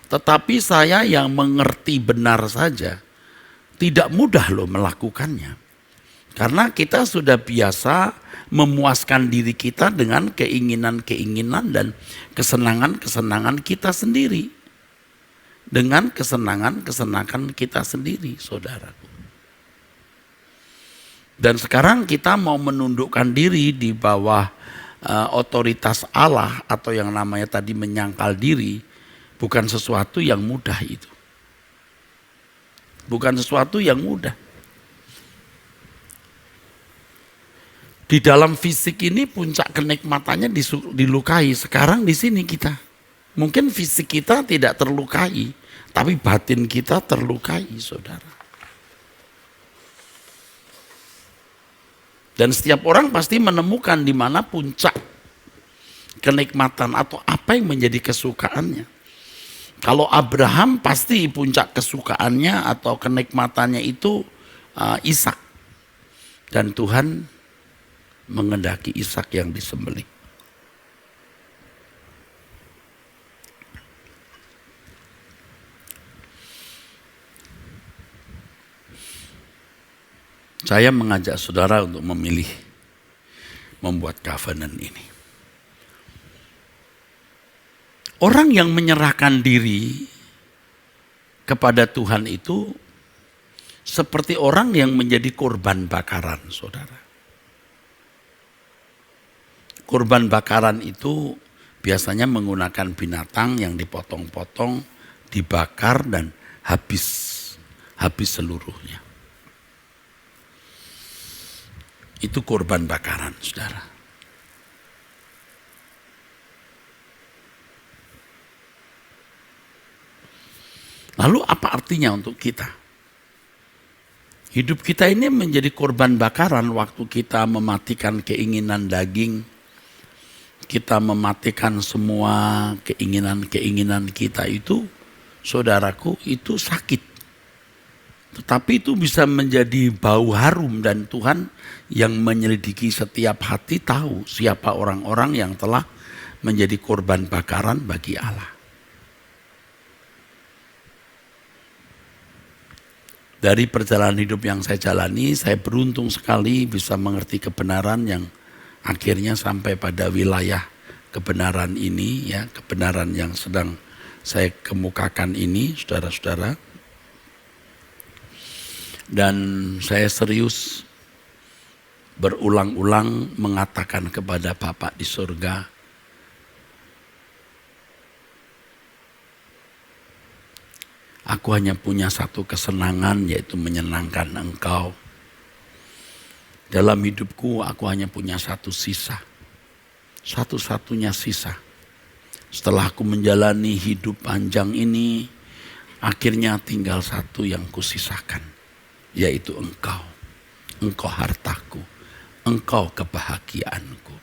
Tetapi saya yang mengerti benar saja tidak mudah loh melakukannya. Karena kita sudah biasa memuaskan diri kita dengan keinginan-keinginan dan kesenangan-kesenangan kita sendiri. dengan kesenangan kita sendiri, saudaraku. Dan sekarang kita mau menundukkan diri di bawah otoritas Allah atau yang namanya tadi menyangkal diri, bukan sesuatu yang mudah itu. Bukan sesuatu yang mudah. Di dalam fisik ini puncak kenikmatannya dilukai. Sekarang di sini kita. Mungkin fisik kita tidak terlukai, tapi batin kita terlukai, saudara. Dan setiap orang pasti menemukan di mana puncak kenikmatan atau apa yang menjadi kesukaannya. Kalau Abraham pasti puncak kesukaannya atau kenikmatannya itu Ishak. Dan Tuhan mengendaki Ishak yang disembelih. Saya mengajak saudara untuk memilih membuat covenant ini. Orang yang menyerahkan diri kepada Tuhan itu seperti orang yang menjadi korban bakaran, saudara. Korban bakaran itu biasanya menggunakan binatang yang dipotong-potong, dibakar dan habis seluruhnya. Itu korban bakaran, saudara. Lalu apa artinya untuk kita? Hidup kita ini menjadi korban bakaran waktu kita mematikan keinginan daging, kita mematikan semua keinginan kita itu, saudaraku, itu sakit. Tetapi itu bisa menjadi bau harum dan Tuhan yang menyelidiki setiap hati tahu siapa orang-orang yang telah menjadi korban bakaran bagi Allah. Dari perjalanan hidup yang saya jalani, saya beruntung sekali bisa mengerti kebenaran yang akhirnya sampai pada wilayah kebenaran ini, ya, kebenaran yang sedang saya kemukakan ini, saudara-saudara. Dan saya serius berulang-ulang mengatakan kepada Bapa di surga, aku hanya punya satu kesenangan, yaitu menyenangkan Engkau. Dalam hidupku aku hanya punya satu sisa. Satu-satunya sisa. Setelah aku menjalani hidup panjang ini, akhirnya tinggal satu yang kusisakan, yaitu Engkau. Engkau hartaku, Engkau kebahagiaanku.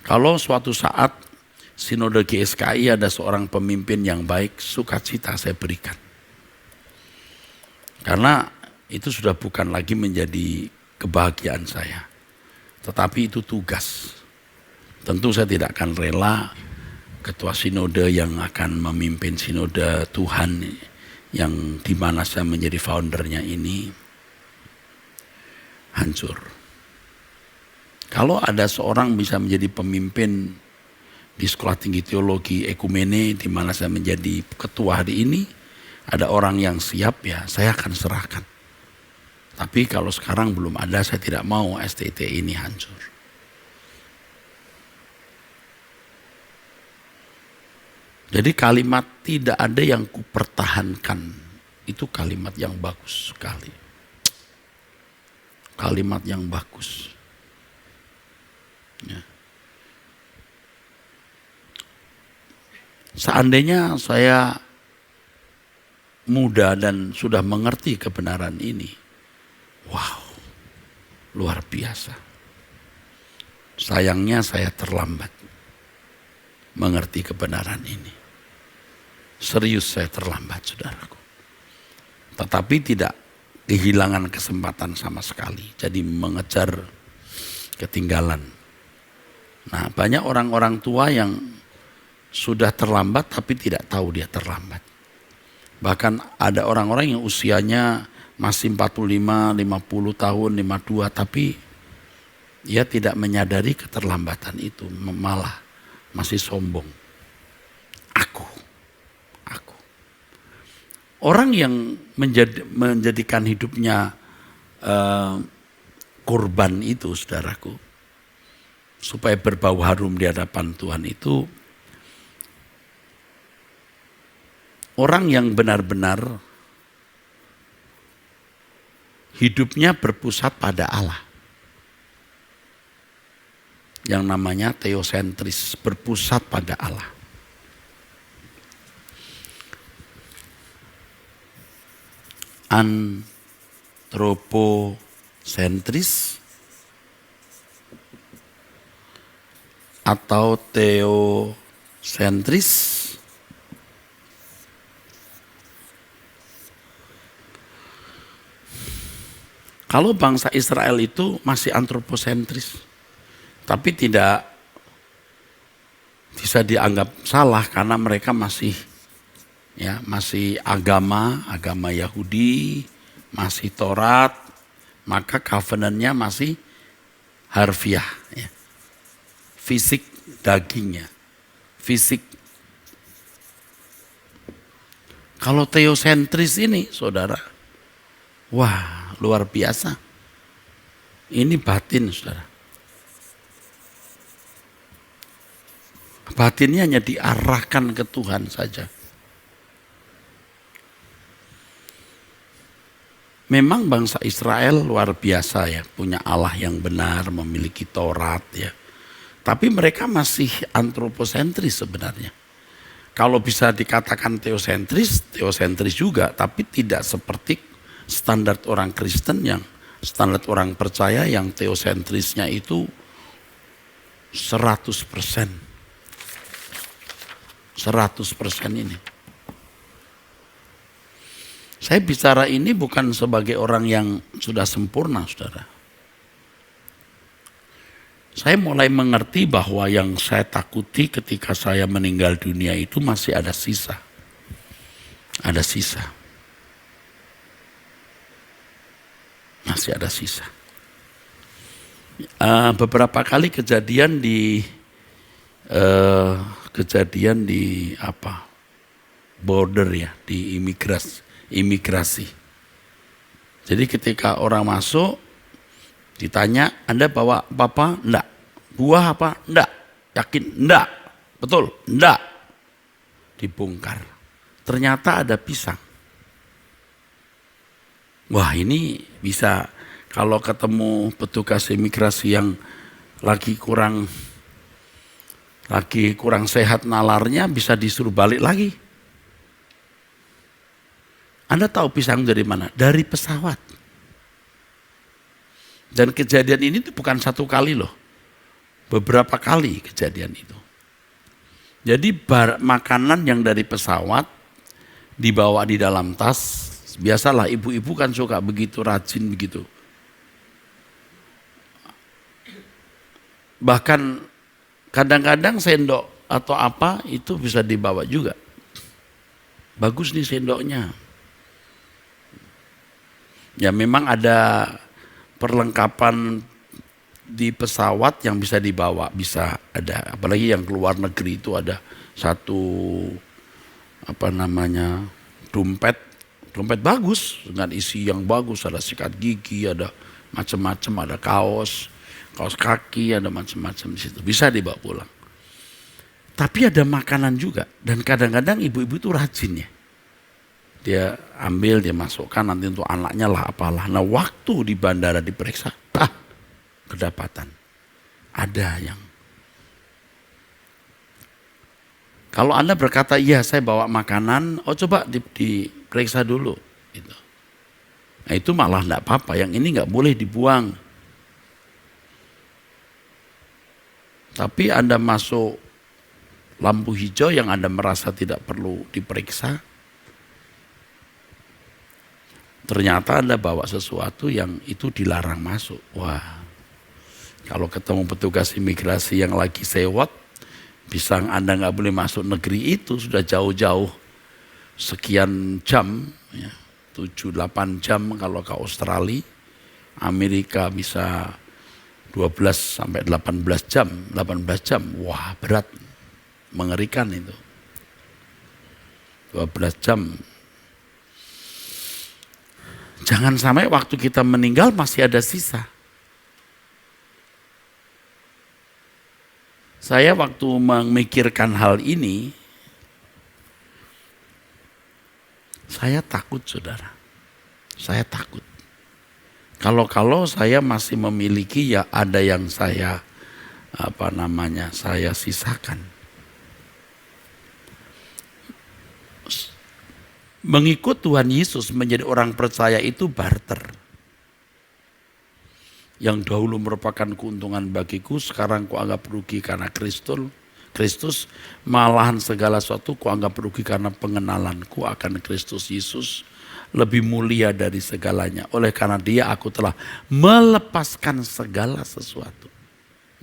Kalau suatu saat Sinode GSKI ada seorang pemimpin yang baik, sukacita saya berikan. Karena itu sudah bukan lagi menjadi kebahagiaan saya, tetapi itu tugas. Tentu saya tidak akan rela ketua sinode yang akan memimpin sinode Tuhan yang dimana saya menjadi foundernya ini hancur. Kalau ada seorang bisa menjadi pemimpin di Sekolah Tinggi Teologi Ekumene di mana saya menjadi ketua hari ini, ada orang yang siap, ya saya akan serahkan. Tapi kalau sekarang belum ada, saya tidak mau STT ini hancur. Jadi kalimat tidak ada yang kupertahankan, itu kalimat yang bagus sekali. Kalimat yang bagus. Ya. Seandainya saya muda dan sudah mengerti kebenaran ini, wow, luar biasa. Sayangnya saya terlambat mengerti kebenaran ini. Serius saya terlambat, saudaraku. Tetapi tidak kehilangan kesempatan sama sekali. Jadi mengejar ketinggalan. Nah, banyak orang-orang tua yang sudah terlambat tapi tidak tahu dia terlambat. Bahkan ada orang-orang yang usianya masih 45, 50 tahun, 52, tapi dia tidak menyadari keterlambatan itu, malah masih sombong. Aku. Orang yang menjadikan hidupnya kurban itu, saudaraku, supaya berbau harum di hadapan Tuhan itu, orang yang benar-benar hidupnya berpusat pada Allah. Yang namanya teosentris, berpusat pada Allah. Antroposentris atau teosentris kalau bangsa Israel itu masih antroposentris, tapi tidak bisa dianggap salah karena mereka masih agama Yahudi, masih Taurat, maka covenant-nya masih harfiah, ya. Fisik dagingnya, fisik. Kalau teosentris ini, saudara, wah luar biasa. Ini batin, saudara. Batinnya hanya diarahkan ke Tuhan saja. Memang bangsa Israel luar biasa ya, punya Allah yang benar, memiliki Taurat ya. Tapi mereka masih antroposentris sebenarnya. Kalau bisa dikatakan teosentris juga, tapi tidak seperti standar orang Kristen yang standar orang percaya yang teosentrisnya itu 100%. 100% ini. Saya bicara ini bukan sebagai orang yang sudah sempurna, saudara. Saya mulai mengerti bahwa yang saya takuti ketika saya meninggal dunia itu masih ada sisa. Ada sisa. Masih ada sisa. Beberapa kali kejadian di border ya, di imigrasi. Jadi ketika orang masuk ditanya, Anda bawa apa? Enggak. Buah apa? Enggak. Yakin? Enggak. Betul? Enggak. Dibongkar. Ternyata ada pisang. Wah, ini bisa kalau ketemu petugas imigrasi yang lagi kurang sehat nalarnya, bisa disuruh balik lagi. Anda tahu pisang dari mana? Dari pesawat. Dan kejadian ini tuh bukan satu kali loh. Beberapa kali kejadian itu. Jadi makanan yang dari pesawat dibawa di dalam tas. Biasalah ibu-ibu kan suka begitu, rajin begitu. Bahkan kadang-kadang sendok atau apa itu bisa dibawa juga. Bagus nih sendoknya. Ya memang ada perlengkapan di pesawat yang bisa dibawa, bisa ada. Apalagi yang keluar negeri itu ada satu dompet bagus dengan isi yang bagus, ada sikat gigi, ada macam-macam, ada kaos kaki, ada macam-macam di situ. Bisa dibawa pulang. Tapi ada makanan juga dan kadang-kadang ibu-ibu itu rajin ya. Dia ambil, dia masukkan nanti untuk anaknya lah apalah. Nah waktu di bandara diperiksa, kedapatan. Ada yang. Kalau Anda berkata, iya saya bawa makanan, coba diperiksa dulu. Gitu. Nah itu malah enggak apa-apa, yang ini enggak boleh dibuang. Tapi Anda masuk lampu hijau yang Anda merasa tidak perlu diperiksa, ternyata Anda bawa sesuatu yang itu dilarang masuk. Wah, kalau ketemu petugas imigrasi yang lagi sewot, pisang Anda nggak boleh masuk negeri itu, sudah jauh-jauh sekian jam, ya, 7-8 jam kalau ke Australia, Amerika bisa 12 sampai 18 jam, wah berat. Mengerikan itu. 12 jam. Jangan sampai waktu kita meninggal masih ada sisa. Saya waktu memikirkan hal ini, saya takut, saudara. Saya takut. Kalau saya masih memiliki, ya ada yang saya saya sisakan. Mengikut Tuhan Yesus menjadi orang percaya itu barter. Yang dahulu merupakan keuntungan bagiku, sekarang kuanggap rugi karena Kristus. Malahan segala sesuatu kuanggap rugi karena pengenalanku akan Kristus Yesus lebih mulia dari segalanya. Oleh karena Dia aku telah melepaskan segala sesuatu.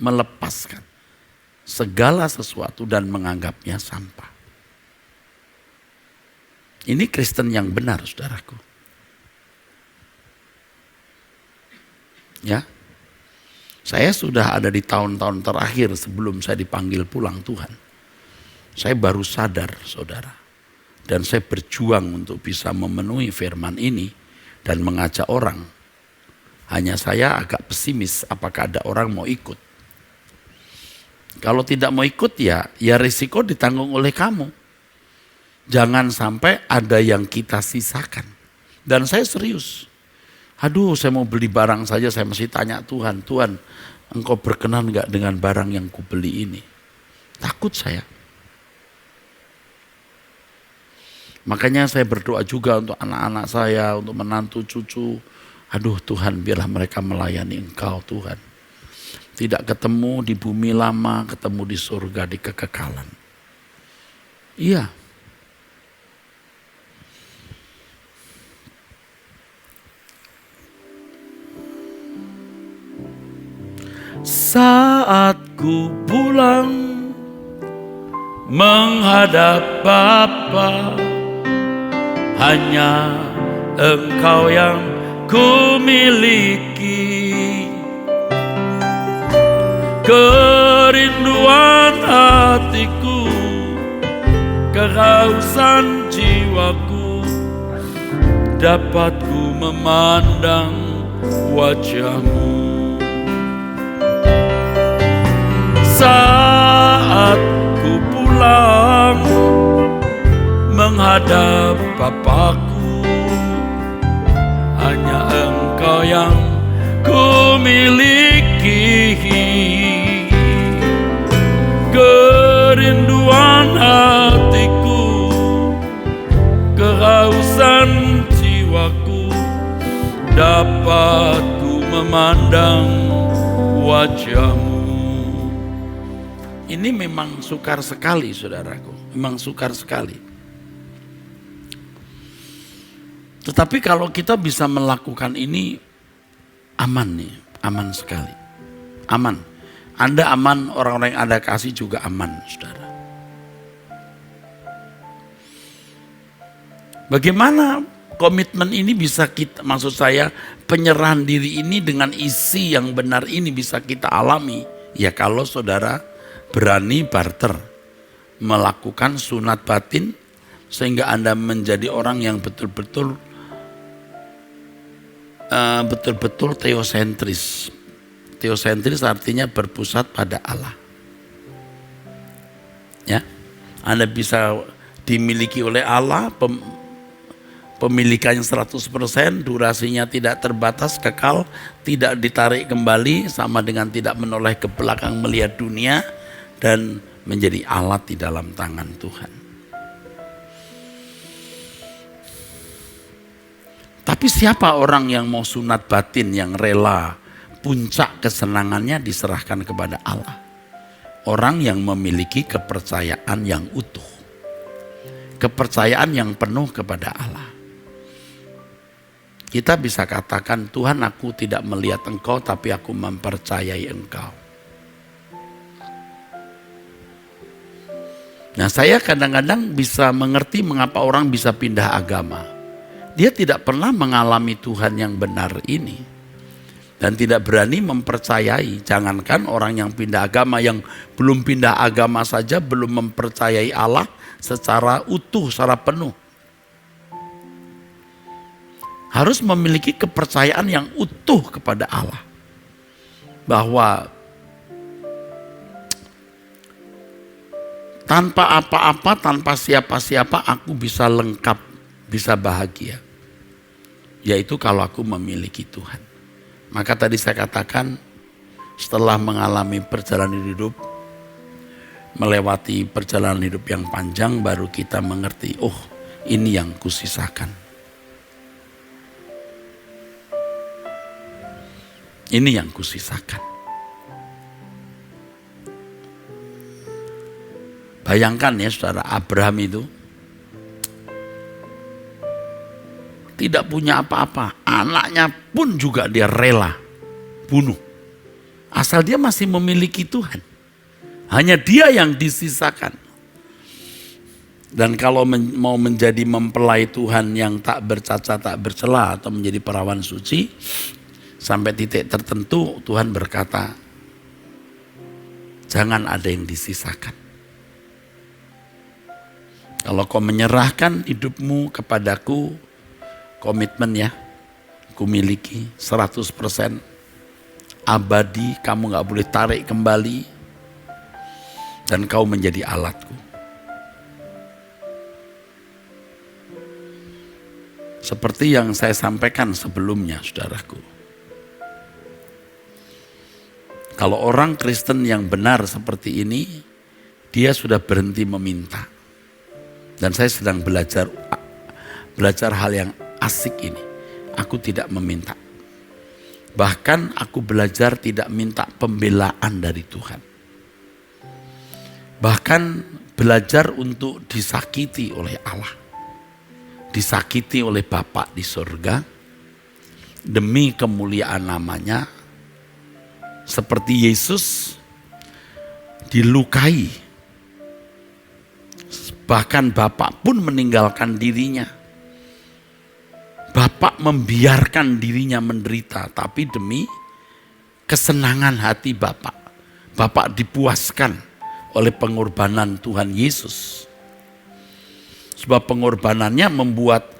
Melepaskan segala sesuatu dan menganggapnya sampah. Ini Kristen yang benar, saudaraku. Ya, saya sudah ada di tahun-tahun terakhir sebelum saya dipanggil pulang Tuhan. Saya baru sadar, saudara. Dan saya berjuang untuk bisa memenuhi firman ini dan mengajak orang. Hanya saya agak pesimis apakah ada orang mau ikut. Kalau tidak mau ikut ya risiko ditanggung oleh kamu. Jangan sampai ada yang kita sisakan. Dan saya serius. Aduh, saya mau beli barang saja saya mesti tanya Tuhan, Tuhan, Engkau berkenan enggak dengan barang yang kubeli ini? Takut saya. Makanya saya berdoa juga untuk anak-anak saya, untuk menantu cucu. Aduh Tuhan, biarlah mereka melayani Engkau Tuhan. Tidak ketemu di bumi lama, ketemu di surga, di kekekalan. Iya. Saat ku pulang menghadap Bapa, hanya Engkau yang ku miliki. Kerinduan hatiku, kehausan jiwaku, dapat ku memandang wajah-Mu. Saat ku pulang menghadap Bapakku, hanya Engkau yang ku miliki. Kerinduan hatiku, kehausan jiwaku, dapat ku memandang wajah-Mu. Ini memang sukar sekali, saudaraku. Memang sukar sekali. Tetapi kalau kita bisa melakukan ini, aman nih, aman sekali. Aman. Anda aman, orang-orang yang Anda kasih juga aman, saudara. Bagaimana komitmen ini bisa kita, maksud saya penyerahan diri ini dengan isi yang benar ini bisa kita alami. Ya kalau saudara berani barter, melakukan sunat batin sehingga Anda menjadi orang yang betul-betul teosentris. Teosentris artinya berpusat pada Allah. Ya, Anda bisa dimiliki oleh Allah, pemilikannya 100%, durasinya tidak terbatas, kekal, tidak ditarik kembali, sama dengan tidak menoleh ke belakang melihat dunia, dan menjadi alat di dalam tangan Tuhan. Tapi siapa orang yang mau sunat batin, yang rela puncak kesenangannya diserahkan kepada Allah? Orang yang memiliki kepercayaan yang utuh. Kepercayaan yang penuh kepada Allah. Kita bisa katakan, Tuhan, aku tidak melihat Engkau, tapi aku mempercayai Engkau. Nah, saya kadang-kadang bisa mengerti mengapa orang bisa pindah agama. Dia tidak pernah mengalami Tuhan yang benar ini. Dan tidak berani mempercayai. Jangankan orang yang pindah agama, yang belum pindah agama saja belum mempercayai Allah secara utuh, secara penuh. Harus memiliki kepercayaan yang utuh kepada Allah. Bahwa tanpa apa-apa, tanpa siapa-siapa aku bisa lengkap, bisa bahagia. Yaitu kalau aku memiliki Tuhan. Maka tadi saya katakan setelah mengalami perjalanan hidup, melewati perjalanan hidup yang panjang, baru kita mengerti, oh ini yang kusisakan. Ini yang kusisakan. Bayangkan ya saudara, Abraham itu tidak punya apa-apa. Anaknya pun juga dia rela bunuh. Asal dia masih memiliki Tuhan. Hanya dia yang disisakan. Dan kalau mau menjadi mempelai Tuhan yang tak bercacat, tak bercela atau menjadi perawan suci, sampai titik tertentu Tuhan berkata, jangan ada yang disisakan. Kalau kau menyerahkan hidupmu kepadaku, komitmen ya, ku miliki 100% abadi, kamu gak boleh tarik kembali, dan kau menjadi alatku. Seperti yang saya sampaikan sebelumnya, saudaraku. Kalau orang Kristen yang benar seperti ini, dia sudah berhenti meminta. Dan saya sedang belajar hal yang asik ini. Aku tidak meminta. Bahkan aku belajar tidak minta pembelaan dari Tuhan. Bahkan belajar untuk disakiti oleh Allah. Disakiti oleh Bapa di surga. Demi kemuliaan namanya. Seperti Yesus dilukai. Bahkan Bapa pun meninggalkan dirinya. Bapa membiarkan dirinya menderita, tapi demi kesenangan hati Bapa. Bapa dipuaskan oleh pengorbanan Tuhan Yesus. Sebab pengorbanannya membuat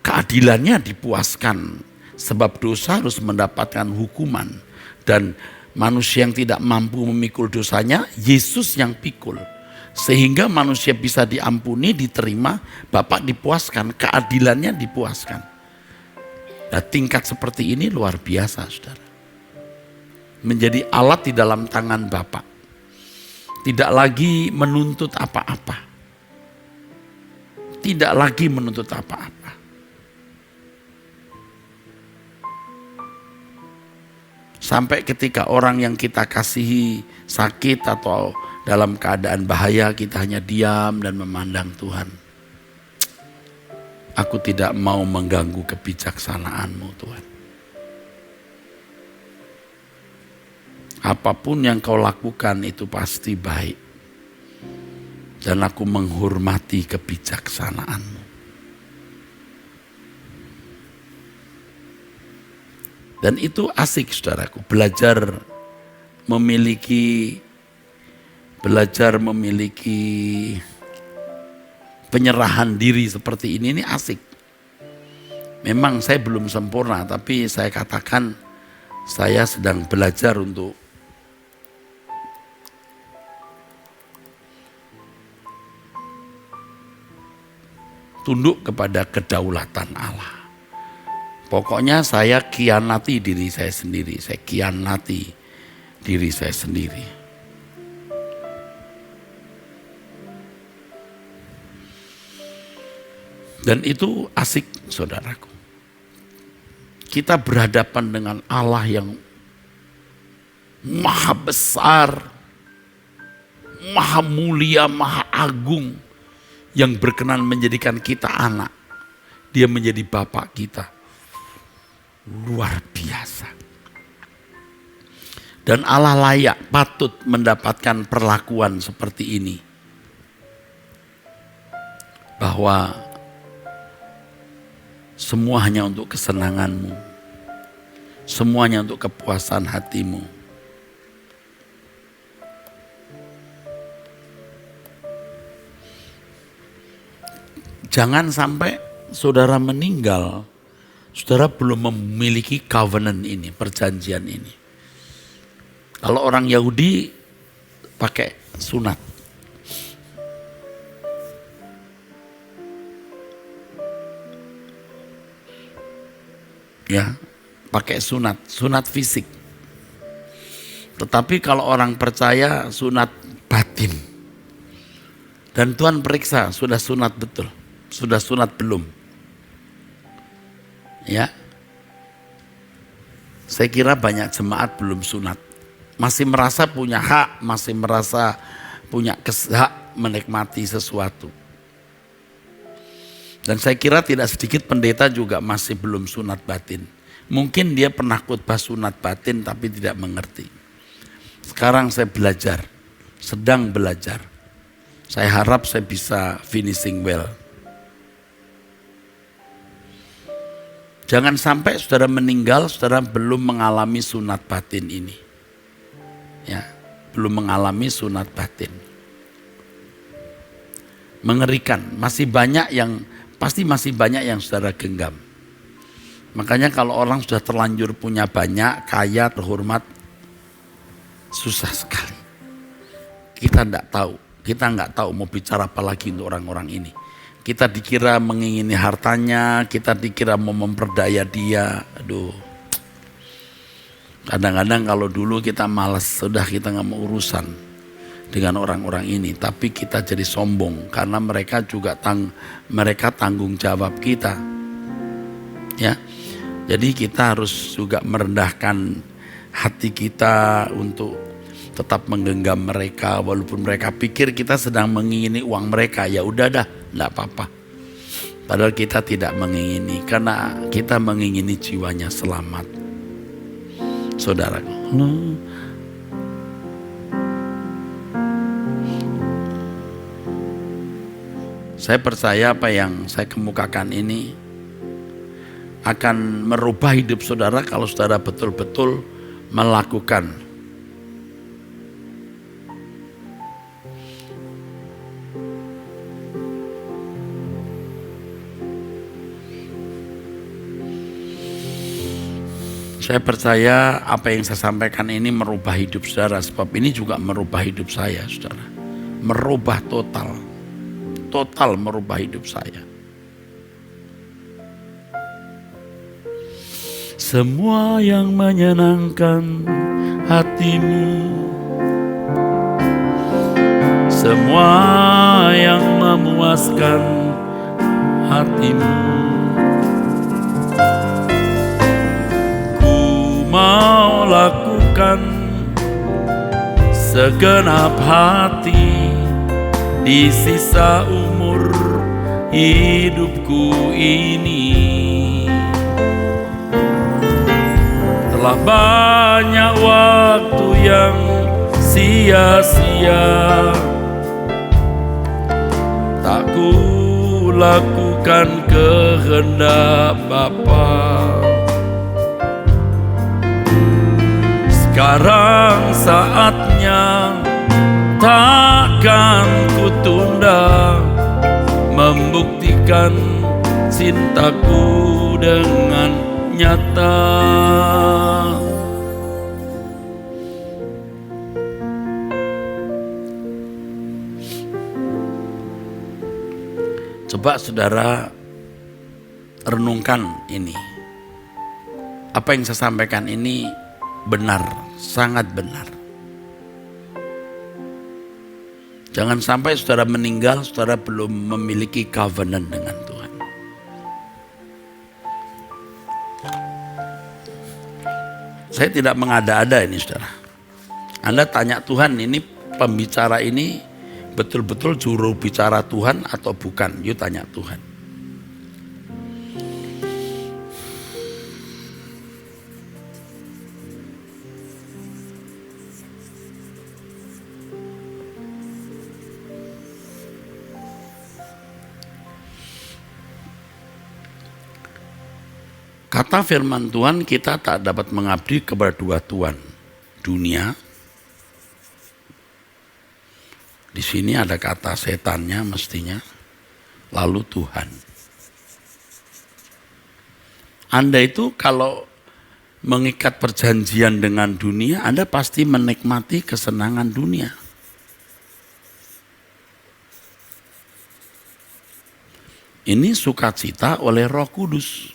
keadilannya dipuaskan. Sebab dosa harus mendapatkan hukuman. Dan manusia yang tidak mampu memikul dosanya, Yesus yang pikul. Sehingga manusia bisa diampuni, diterima, Bapak dipuaskan, keadilannya dipuaskan. Nah, tingkat seperti ini luar biasa, saudara. Menjadi alat di dalam tangan Bapak. Tidak lagi menuntut apa-apa. Tidak lagi menuntut apa-apa. Sampai ketika orang yang kita kasihi sakit atau dalam keadaan bahaya, kita hanya diam dan memandang Tuhan. Aku tidak mau mengganggu kebijaksanaan-Mu, Tuhan. Apapun yang Kau lakukan itu pasti baik. Dan aku menghormati kebijaksanaan-Mu. Dan itu asik, saudaraku, belajar memiliki penyerahan diri seperti ini asik. Memang saya belum sempurna, tapi saya katakan saya sedang belajar untuk tunduk kepada kedaulatan Allah. Pokoknya saya kianati diri saya sendiri, saya kianati diri saya sendiri. Dan itu asik, saudaraku. Kita berhadapan dengan Allah yang maha besar, maha mulia, maha agung, yang berkenan menjadikan kita anak. Dia menjadi Bapak kita. Luar biasa. Dan Allah layak, patut mendapatkan perlakuan seperti ini. Bahwa semua hanya untuk kesenangan-Mu. Semuanya untuk kepuasan hatimu. Jangan sampai saudara meninggal, saudara belum memiliki covenant ini, perjanjian ini. Kalau orang Yahudi pakai sunat. Ya, pakai sunat fisik. Tetapi kalau orang percaya sunat batin. Dan Tuhan periksa, sudah sunat betul, sudah sunat belum. Ya, saya kira banyak jemaat belum sunat. Masih merasa punya hak, masih merasa punya hak menikmati sesuatu. Dan saya kira tidak sedikit pendeta juga masih belum sunat batin. Mungkin dia pernah khotbah sunat batin tapi tidak mengerti. Sekarang saya belajar, sedang belajar. Saya harap saya bisa finishing well. Jangan sampai saudara meninggal, saudara belum mengalami sunat batin ini. Ya, belum mengalami sunat batin. Mengerikan, pasti masih banyak yang saudara genggam. Makanya kalau orang sudah terlanjur punya banyak, kaya, terhormat, susah sekali. Kita nggak tahu mau bicara apa lagi untuk orang-orang ini. Kita dikira mengingini hartanya, kita dikira mau memperdaya dia. Aduh. Kadang-kadang kalau dulu kita malas, sudah kita nggak mau urusan dengan orang-orang ini. Tapi kita jadi sombong karena mereka juga mereka tanggung jawab kita. Ya, jadi kita harus juga merendahkan hati kita untuk tetap menggenggam mereka walaupun mereka pikir kita sedang mengingini uang mereka. Ya udah dah, enggak apa-apa. Padahal kita tidak mengingini, karena kita mengingini jiwanya selamat. Saudaraku. Saya percaya apa yang saya kemukakan ini akan merubah hidup saudara kalau saudara betul-betul melakukan. Saya percaya apa yang saya sampaikan ini merubah hidup saudara, sebab ini juga merubah hidup saya, saudara. Merubah total merubah hidup saya. Semua yang menyenangkan hatimu, semua yang memuaskan hatimu, mau lakukan segenap hati di sisa umur hidupku ini. Telah banyak waktu yang sia-sia, tak ku lakukan kehendak Bapa. Sekarang saatnya, takkan ku tunda membuktikan cintaku dengan nyata. Coba saudara renungkan ini. Apa yang saya sampaikan ini benar, sangat benar. Jangan sampai saudara meninggal, saudara belum memiliki covenant dengan Tuhan. Saya tidak mengada-ada ini, saudara. Anda tanya Tuhan, ini pembicara ini betul-betul juru bicara Tuhan atau bukan? Yuk tanya Tuhan. Kata firman Tuhan, kita tak dapat mengabdi kepada dua tuan. Dunia, di sini ada kata setannya mestinya, lalu Tuhan. Anda itu kalau mengikat perjanjian dengan dunia, Anda pasti menikmati kesenangan dunia. Ini sukacita oleh Roh Kudus.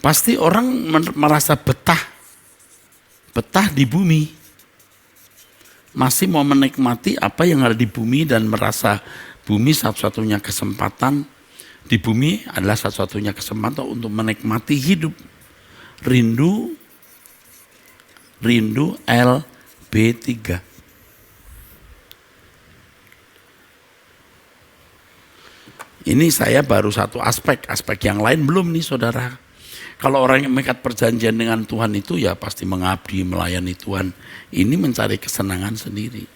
Pasti orang merasa betah di bumi. Masih mau menikmati apa yang ada di bumi dan merasa bumi satu-satunya kesempatan. Di bumi adalah satu-satunya kesempatan untuk menikmati hidup. Rindu LB3. Ini saya baru satu aspek yang lain belum nih saudara. Kalau orang yang mengikat perjanjian dengan Tuhan itu ya pasti mengabdi, melayani Tuhan. Ini mencari kesenangan sendiri.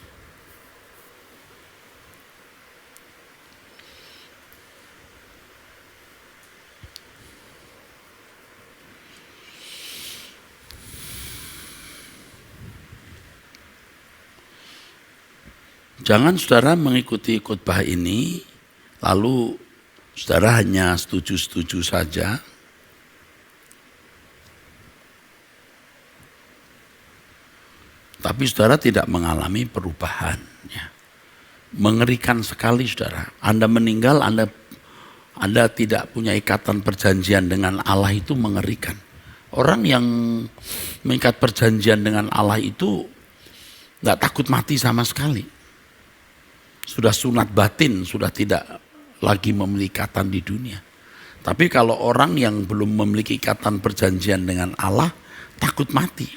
Jangan saudara mengikuti khotbah ini, lalu saudara hanya setuju-setuju saja. Tapi saudara tidak mengalami perubahan. Ya. Mengerikan sekali saudara. Anda meninggal, Anda tidak punya ikatan perjanjian dengan Allah, itu mengerikan. Orang yang mengikat perjanjian dengan Allah itu gak takut mati sama sekali. Sudah sunat batin, sudah tidak lagi memiliki ikatan di dunia. Tapi kalau orang yang belum memiliki ikatan perjanjian dengan Allah, takut mati.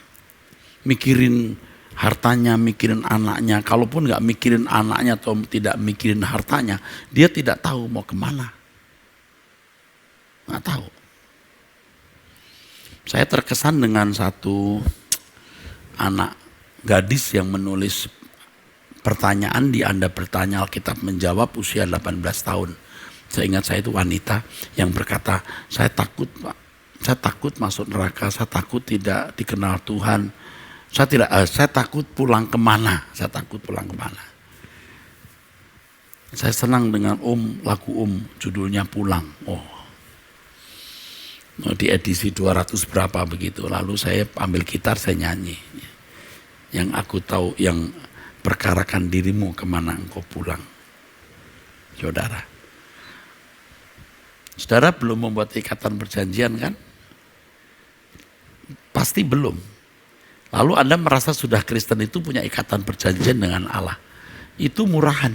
Mikirin hartanya, mikirin anaknya. Kalaupun gak mikirin anaknya atau tidak mikirin hartanya, dia tidak tahu mau kemana. Gak tahu. Saya terkesan dengan satu anak gadis yang menulis pertanyaan di Anda Bertanya Alkitab Menjawab, usia 18 tahun. Saya ingat saya itu wanita yang berkata, saya takut Pak, saya takut masuk neraka, saya takut tidak dikenal Tuhan. Saya takut pulang kemana. Saya senang dengan lagu judulnya Pulang. Di edisi 200 berapa begitu. Lalu saya ambil gitar, saya nyanyi. Yang aku tahu, yang perkarakan dirimu kemana engkau pulang. Saudara belum membuat ikatan perjanjian kan? Pasti belum. Lalu Anda merasa sudah Kristen itu punya ikatan perjanjian dengan Allah. Itu murahan.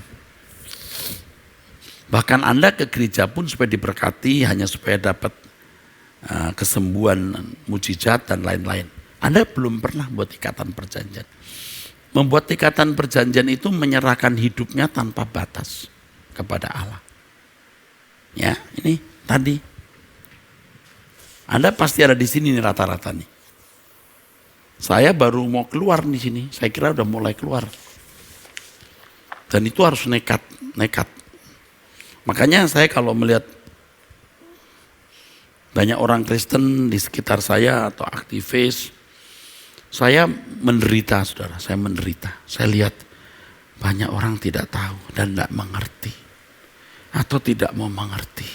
Bahkan Anda ke gereja pun supaya diberkati, hanya supaya dapat kesembuhan, mujizat dan lain-lain. Anda belum pernah buat ikatan perjanjian. Membuat ikatan perjanjian itu menyerahkan hidupnya tanpa batas kepada Allah. Ya, ini tadi. Anda pasti ada di sini nih rata-rata nih. Saya baru mau keluar di sini, saya kira udah mulai keluar. Dan itu harus nekat. Makanya saya kalau melihat banyak orang Kristen di sekitar saya atau aktivis, saya menderita saudara, saya menderita. Saya lihat banyak orang tidak tahu dan tidak mengerti. Atau tidak mau mengerti.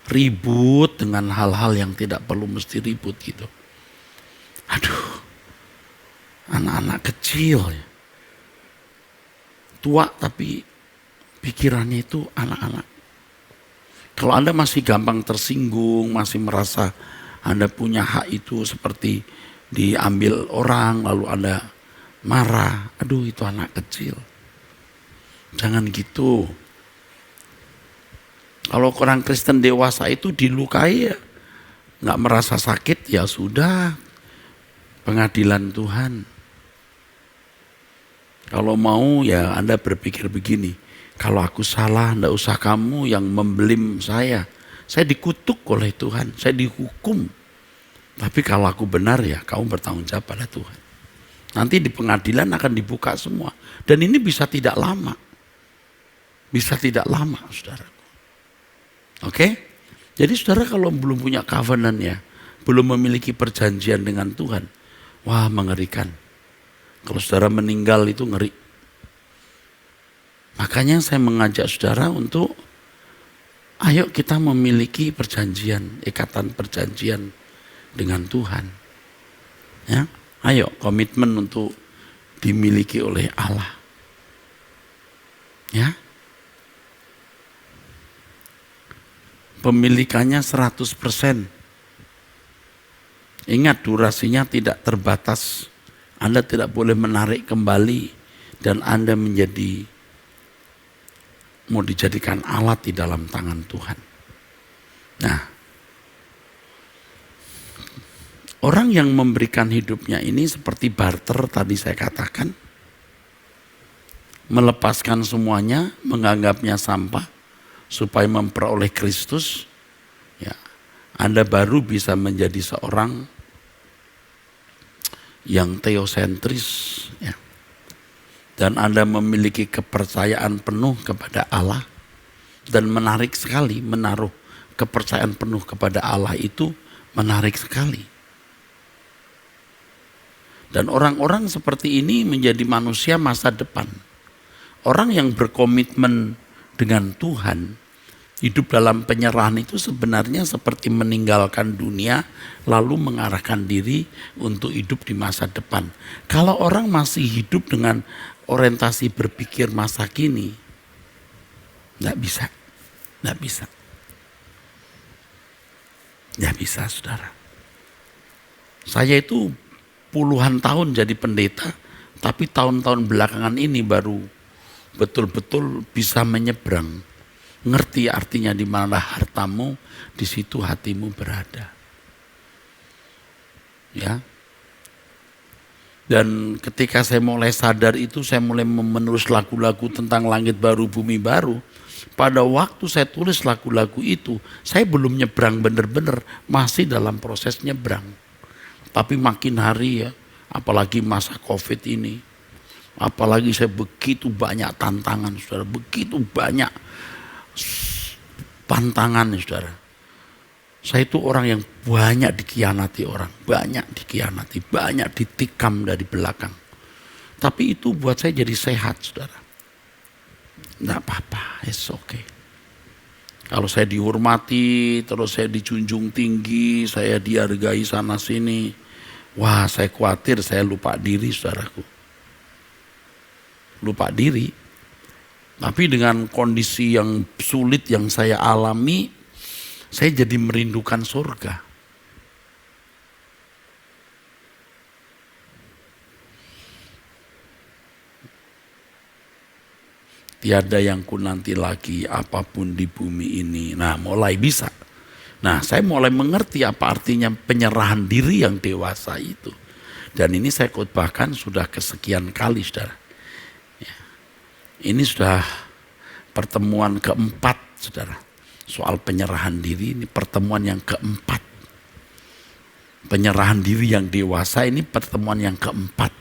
Ribut dengan hal-hal yang tidak perlu mesti ribut gitu. Aduh. Anak-anak kecil ya. Tua tapi pikirannya itu anak-anak. Kalau Anda masih gampang tersinggung, masih merasa Anda punya hak itu seperti diambil orang, lalu Anda marah. Aduh, itu anak kecil. Jangan gitu. Kalau orang Kristen dewasa itu dilukai ya, gak merasa sakit, ya sudah. Pengadilan Tuhan. Kalau mau ya Anda berpikir begini, kalau aku salah enggak usah kamu yang membelim saya. Saya dikutuk oleh Tuhan, saya dihukum. Tapi kalau aku benar ya kamu bertanggung jawab pada Tuhan. Nanti di pengadilan akan dibuka semua. Dan ini bisa tidak lama. Bisa tidak lama, saudara. Oke? Jadi saudara kalau belum punya covenant ya, belum memiliki perjanjian dengan Tuhan, wah mengerikan. Kalau saudara meninggal itu ngeri. Makanya saya mengajak saudara untuk ayo kita memiliki perjanjian, ikatan perjanjian dengan Tuhan. Ya, ayo komitmen untuk dimiliki oleh Allah. Ya. Pemilikannya 100%. Ingat durasinya tidak terbatas. Anda tidak boleh menarik kembali dan Anda mau dijadikan alat di dalam tangan Tuhan. Nah, orang yang memberikan hidupnya ini seperti barter tadi saya katakan, melepaskan semuanya, menganggapnya sampah, supaya memperoleh Kristus, ya, Anda baru bisa menjadi seorang yang teosentris, ya. Dan Anda memiliki kepercayaan penuh kepada Allah, dan menarik sekali menaruh kepercayaan penuh kepada Allah itu menarik sekali. Dan orang-orang seperti ini menjadi manusia masa depan. Orang yang berkomitmen dengan Tuhan, hidup dalam penyerahan itu sebenarnya seperti meninggalkan dunia lalu mengarahkan diri untuk hidup di masa depan. Kalau orang masih hidup dengan orientasi berpikir masa kini, nggak bisa. Nggak bisa, saudara. Saya itu puluhan tahun jadi pendeta, tapi tahun-tahun belakangan ini baru betul-betul bisa menyeberang. Ngerti artinya di mana hartamu, di situ hatimu berada. Ya. Dan ketika saya mulai sadar itu, saya mulai menulis lagu-lagu tentang langit baru, bumi baru. Pada waktu saya tulis lagu-lagu itu, saya belum nyebrang benar-benar, masih dalam proses nyebrang. Tapi makin hari ya, apalagi masa COVID ini, apalagi saya begitu banyak tantangan, saudara, begitu banyak pantangan, saudara. Saya itu orang yang banyak dikhianati orang, banyak dikhianati, banyak ditikam dari belakang. Tapi itu buat saya jadi sehat, saudara. Enggak apa-apa, it's okay. Kalau saya dihormati, terus saya dijunjung tinggi, saya dihargai sana sini, wah saya khawatir saya lupa diri, saudaraku. Lupa diri. Tapi dengan kondisi yang sulit yang saya alami, saya jadi merindukan surga. Tiada yang ku nanti lagi apapun di bumi ini. Nah, mulai bisa. Nah, saya mulai mengerti apa artinya penyerahan diri yang dewasa itu. Dan ini saya khotbahkan sudah kesekian kali, saudara. Ya. Ini sudah pertemuan keempat, saudara. Soal penyerahan diri, ini pertemuan yang keempat. Penyerahan diri yang dewasa ini pertemuan yang keempat.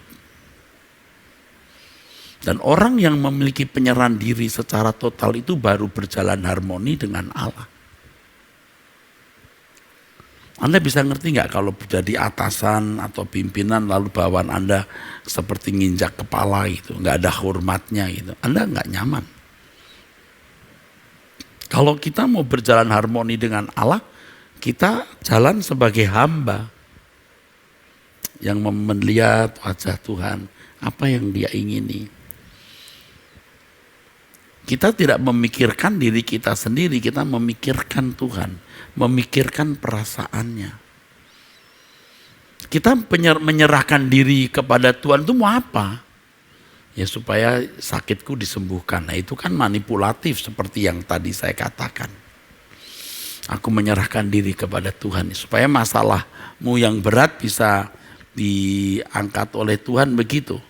Dan orang yang memiliki penyerahan diri secara total itu baru berjalan harmoni dengan Allah. Anda bisa ngerti nggak kalau jadi atasan atau pimpinan lalu bawahan Anda seperti nginjak kepala gitu, nggak ada hormatnya gitu, Anda nggak nyaman. Kalau kita mau berjalan harmoni dengan Allah, kita jalan sebagai hamba yang melihat wajah Tuhan, apa yang Dia ingini. Kita tidak memikirkan diri kita sendiri, kita memikirkan Tuhan, memikirkan perasaannya. Kita menyerahkan diri kepada Tuhan itu mau apa? Ya supaya sakitku disembuhkan. Nah itu kan manipulatif seperti yang tadi saya katakan. Aku menyerahkan diri kepada Tuhan supaya masalahmu yang berat bisa diangkat oleh Tuhan begitu.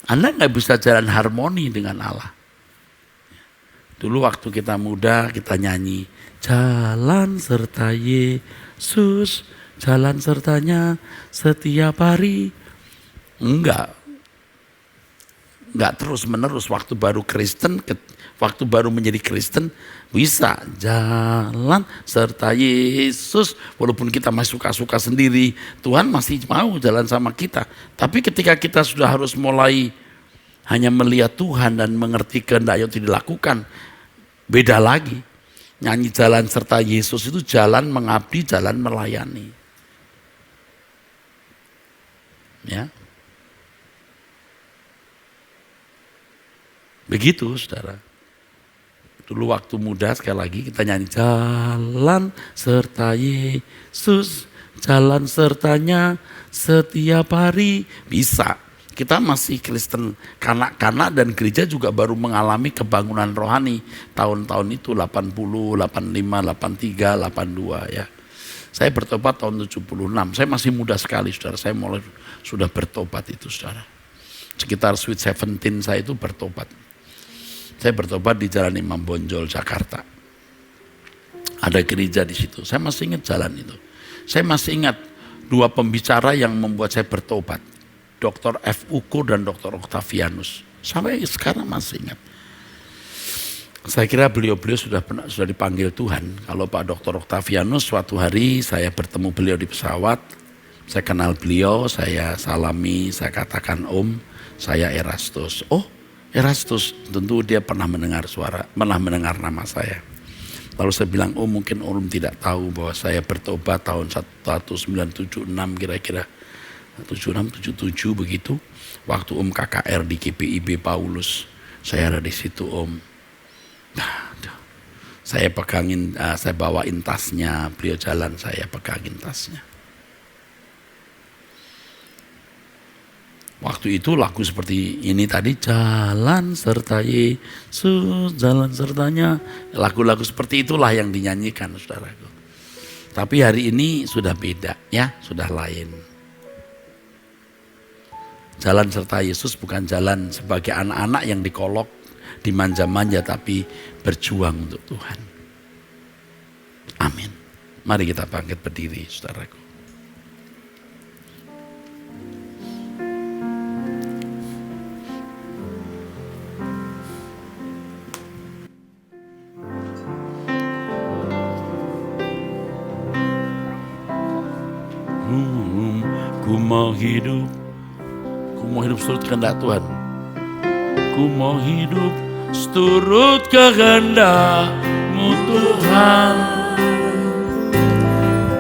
Anda nggak bisa jalan harmoni dengan Allah. Dulu waktu kita muda kita nyanyi, jalan serta Yesus, jalan sertanya setiap hari. Enggak terus menerus. Waktu baru Kristen, waktu baru menjadi Kristen bisa jalan serta Yesus. Walaupun kita masih suka-suka sendiri, Tuhan masih mau jalan sama kita. Tapi ketika kita sudah harus mulai hanya melihat Tuhan dan mengerti kehendak yang dilakukan, beda lagi. Nyanyi jalan serta Yesus itu jalan mengabdi, jalan melayani. Ya. Begitu saudara. Dulu waktu muda sekali lagi kita nyanyi jalan serta Yesus, jalan sertanya setiap hari. Bisa. Kita masih Kristen kanak-kanak dan gereja juga baru mengalami kebangunan rohani. Tahun-tahun itu 80, 85, 83, 82 ya. Saya bertobat tahun 76. Saya masih muda sekali saudara. Saya mulai sudah bertobat itu saudara. Sekitar Sweet 17 saya itu bertobat. Saya bertobat di Jalan Imam Bonjol, Jakarta. Ada gereja di situ. Saya masih ingat jalan itu. Saya masih ingat dua pembicara yang membuat saya bertobat. Dr. F. Uko dan Dr. Octavianus. Sampai sekarang masih ingat. Saya kira beliau-beliau sudah dipanggil Tuhan. Kalau Pak Dr. Octavianus suatu hari saya bertemu beliau di pesawat. Saya kenal beliau, saya salami, saya katakan Om, saya Erastus. Oh, Erastus, tentu dia pernah mendengar nama saya. Lalu saya bilang, oh mungkin Om tidak tahu bahwa saya bertobat tahun 1976 kira-kira. 76-77 begitu. Waktu Om KKR di GPIB Paulus. Saya ada di situ Om. Nah, saya pegangin, saya bawain tasnya. Beliau jalan, saya pegangin tasnya. Waktu itu lagu seperti ini tadi, jalan serta Yesus, jalan sertanya. Lagu-lagu seperti itulah yang dinyanyikan saudaraku. Tapi hari ini sudah beda ya, sudah lain. Jalan serta Yesus bukan jalan sebagai anak-anak yang dikolok, dimanja-manja, tapi berjuang untuk Tuhan. Amin. Mari kita bangkit berdiri saudaraku. Ku mau hidup seturut kehendak Tuhan. Ku mau hidup seturut kehendak-Mu Tuhan.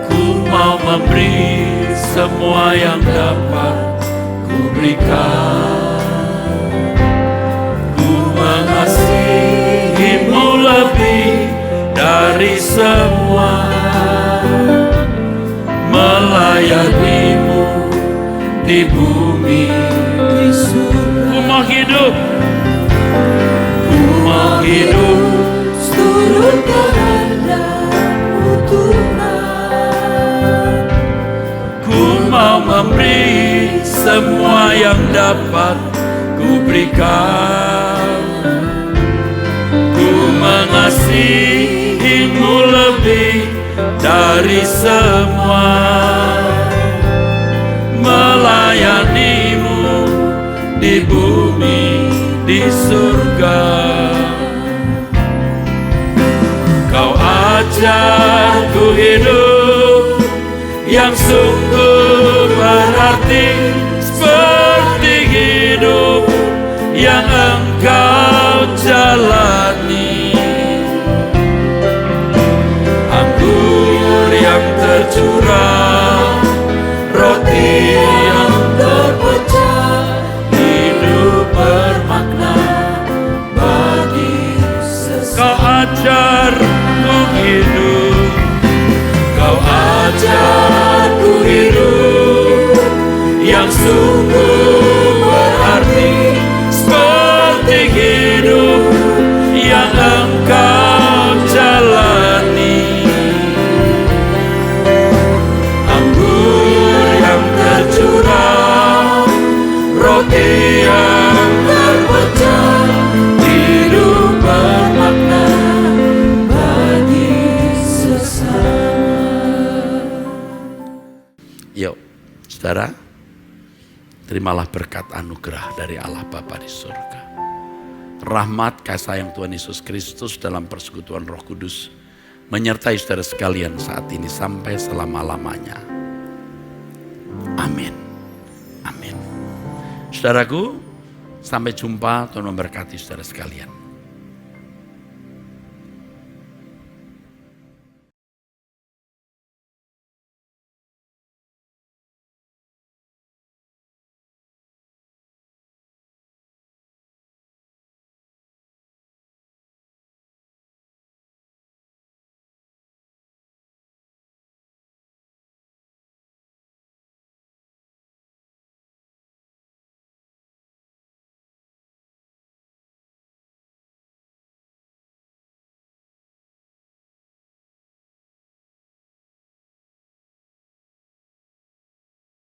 Ku mau memberi semua yang dapat Ku berikan. Ku mengasihi-Mu lebih dari semua, melayani-Mu di bumi, di surga. Ku mau hidup seturut kehendak-Mu Tuhan. Ku mau memberi semua yang dapat Ku berikan. Ku mengasihi-Mu lebih dari semua, melayani-Mu di bumi, di surga. Kau ajar ku hidup yang sungguh berarti, seperti hidup yang Engkau jalani. Anggur yang tercurah, roti yang terpecah, hidup bermakna bagi sesama. Kau ajar ku hidup, Kau ajar ku hidup yang sungguh berarti, seperti hidup yang Engkau jalani. Anggur yang tercurah, roti yang terpecah, hidup bermakna bagi sesama. Yuk, saudara, terimalah berkat anugerah dari Allah Bapa di surga. Rahmat kasih sayang Tuhan Yesus Kristus dalam persekutuan Roh Kudus menyertai saudara sekalian saat ini sampai selama-lamanya. Amin. Amin. Saudaraku, sampai jumpa. Tuhan memberkati saudara sekalian.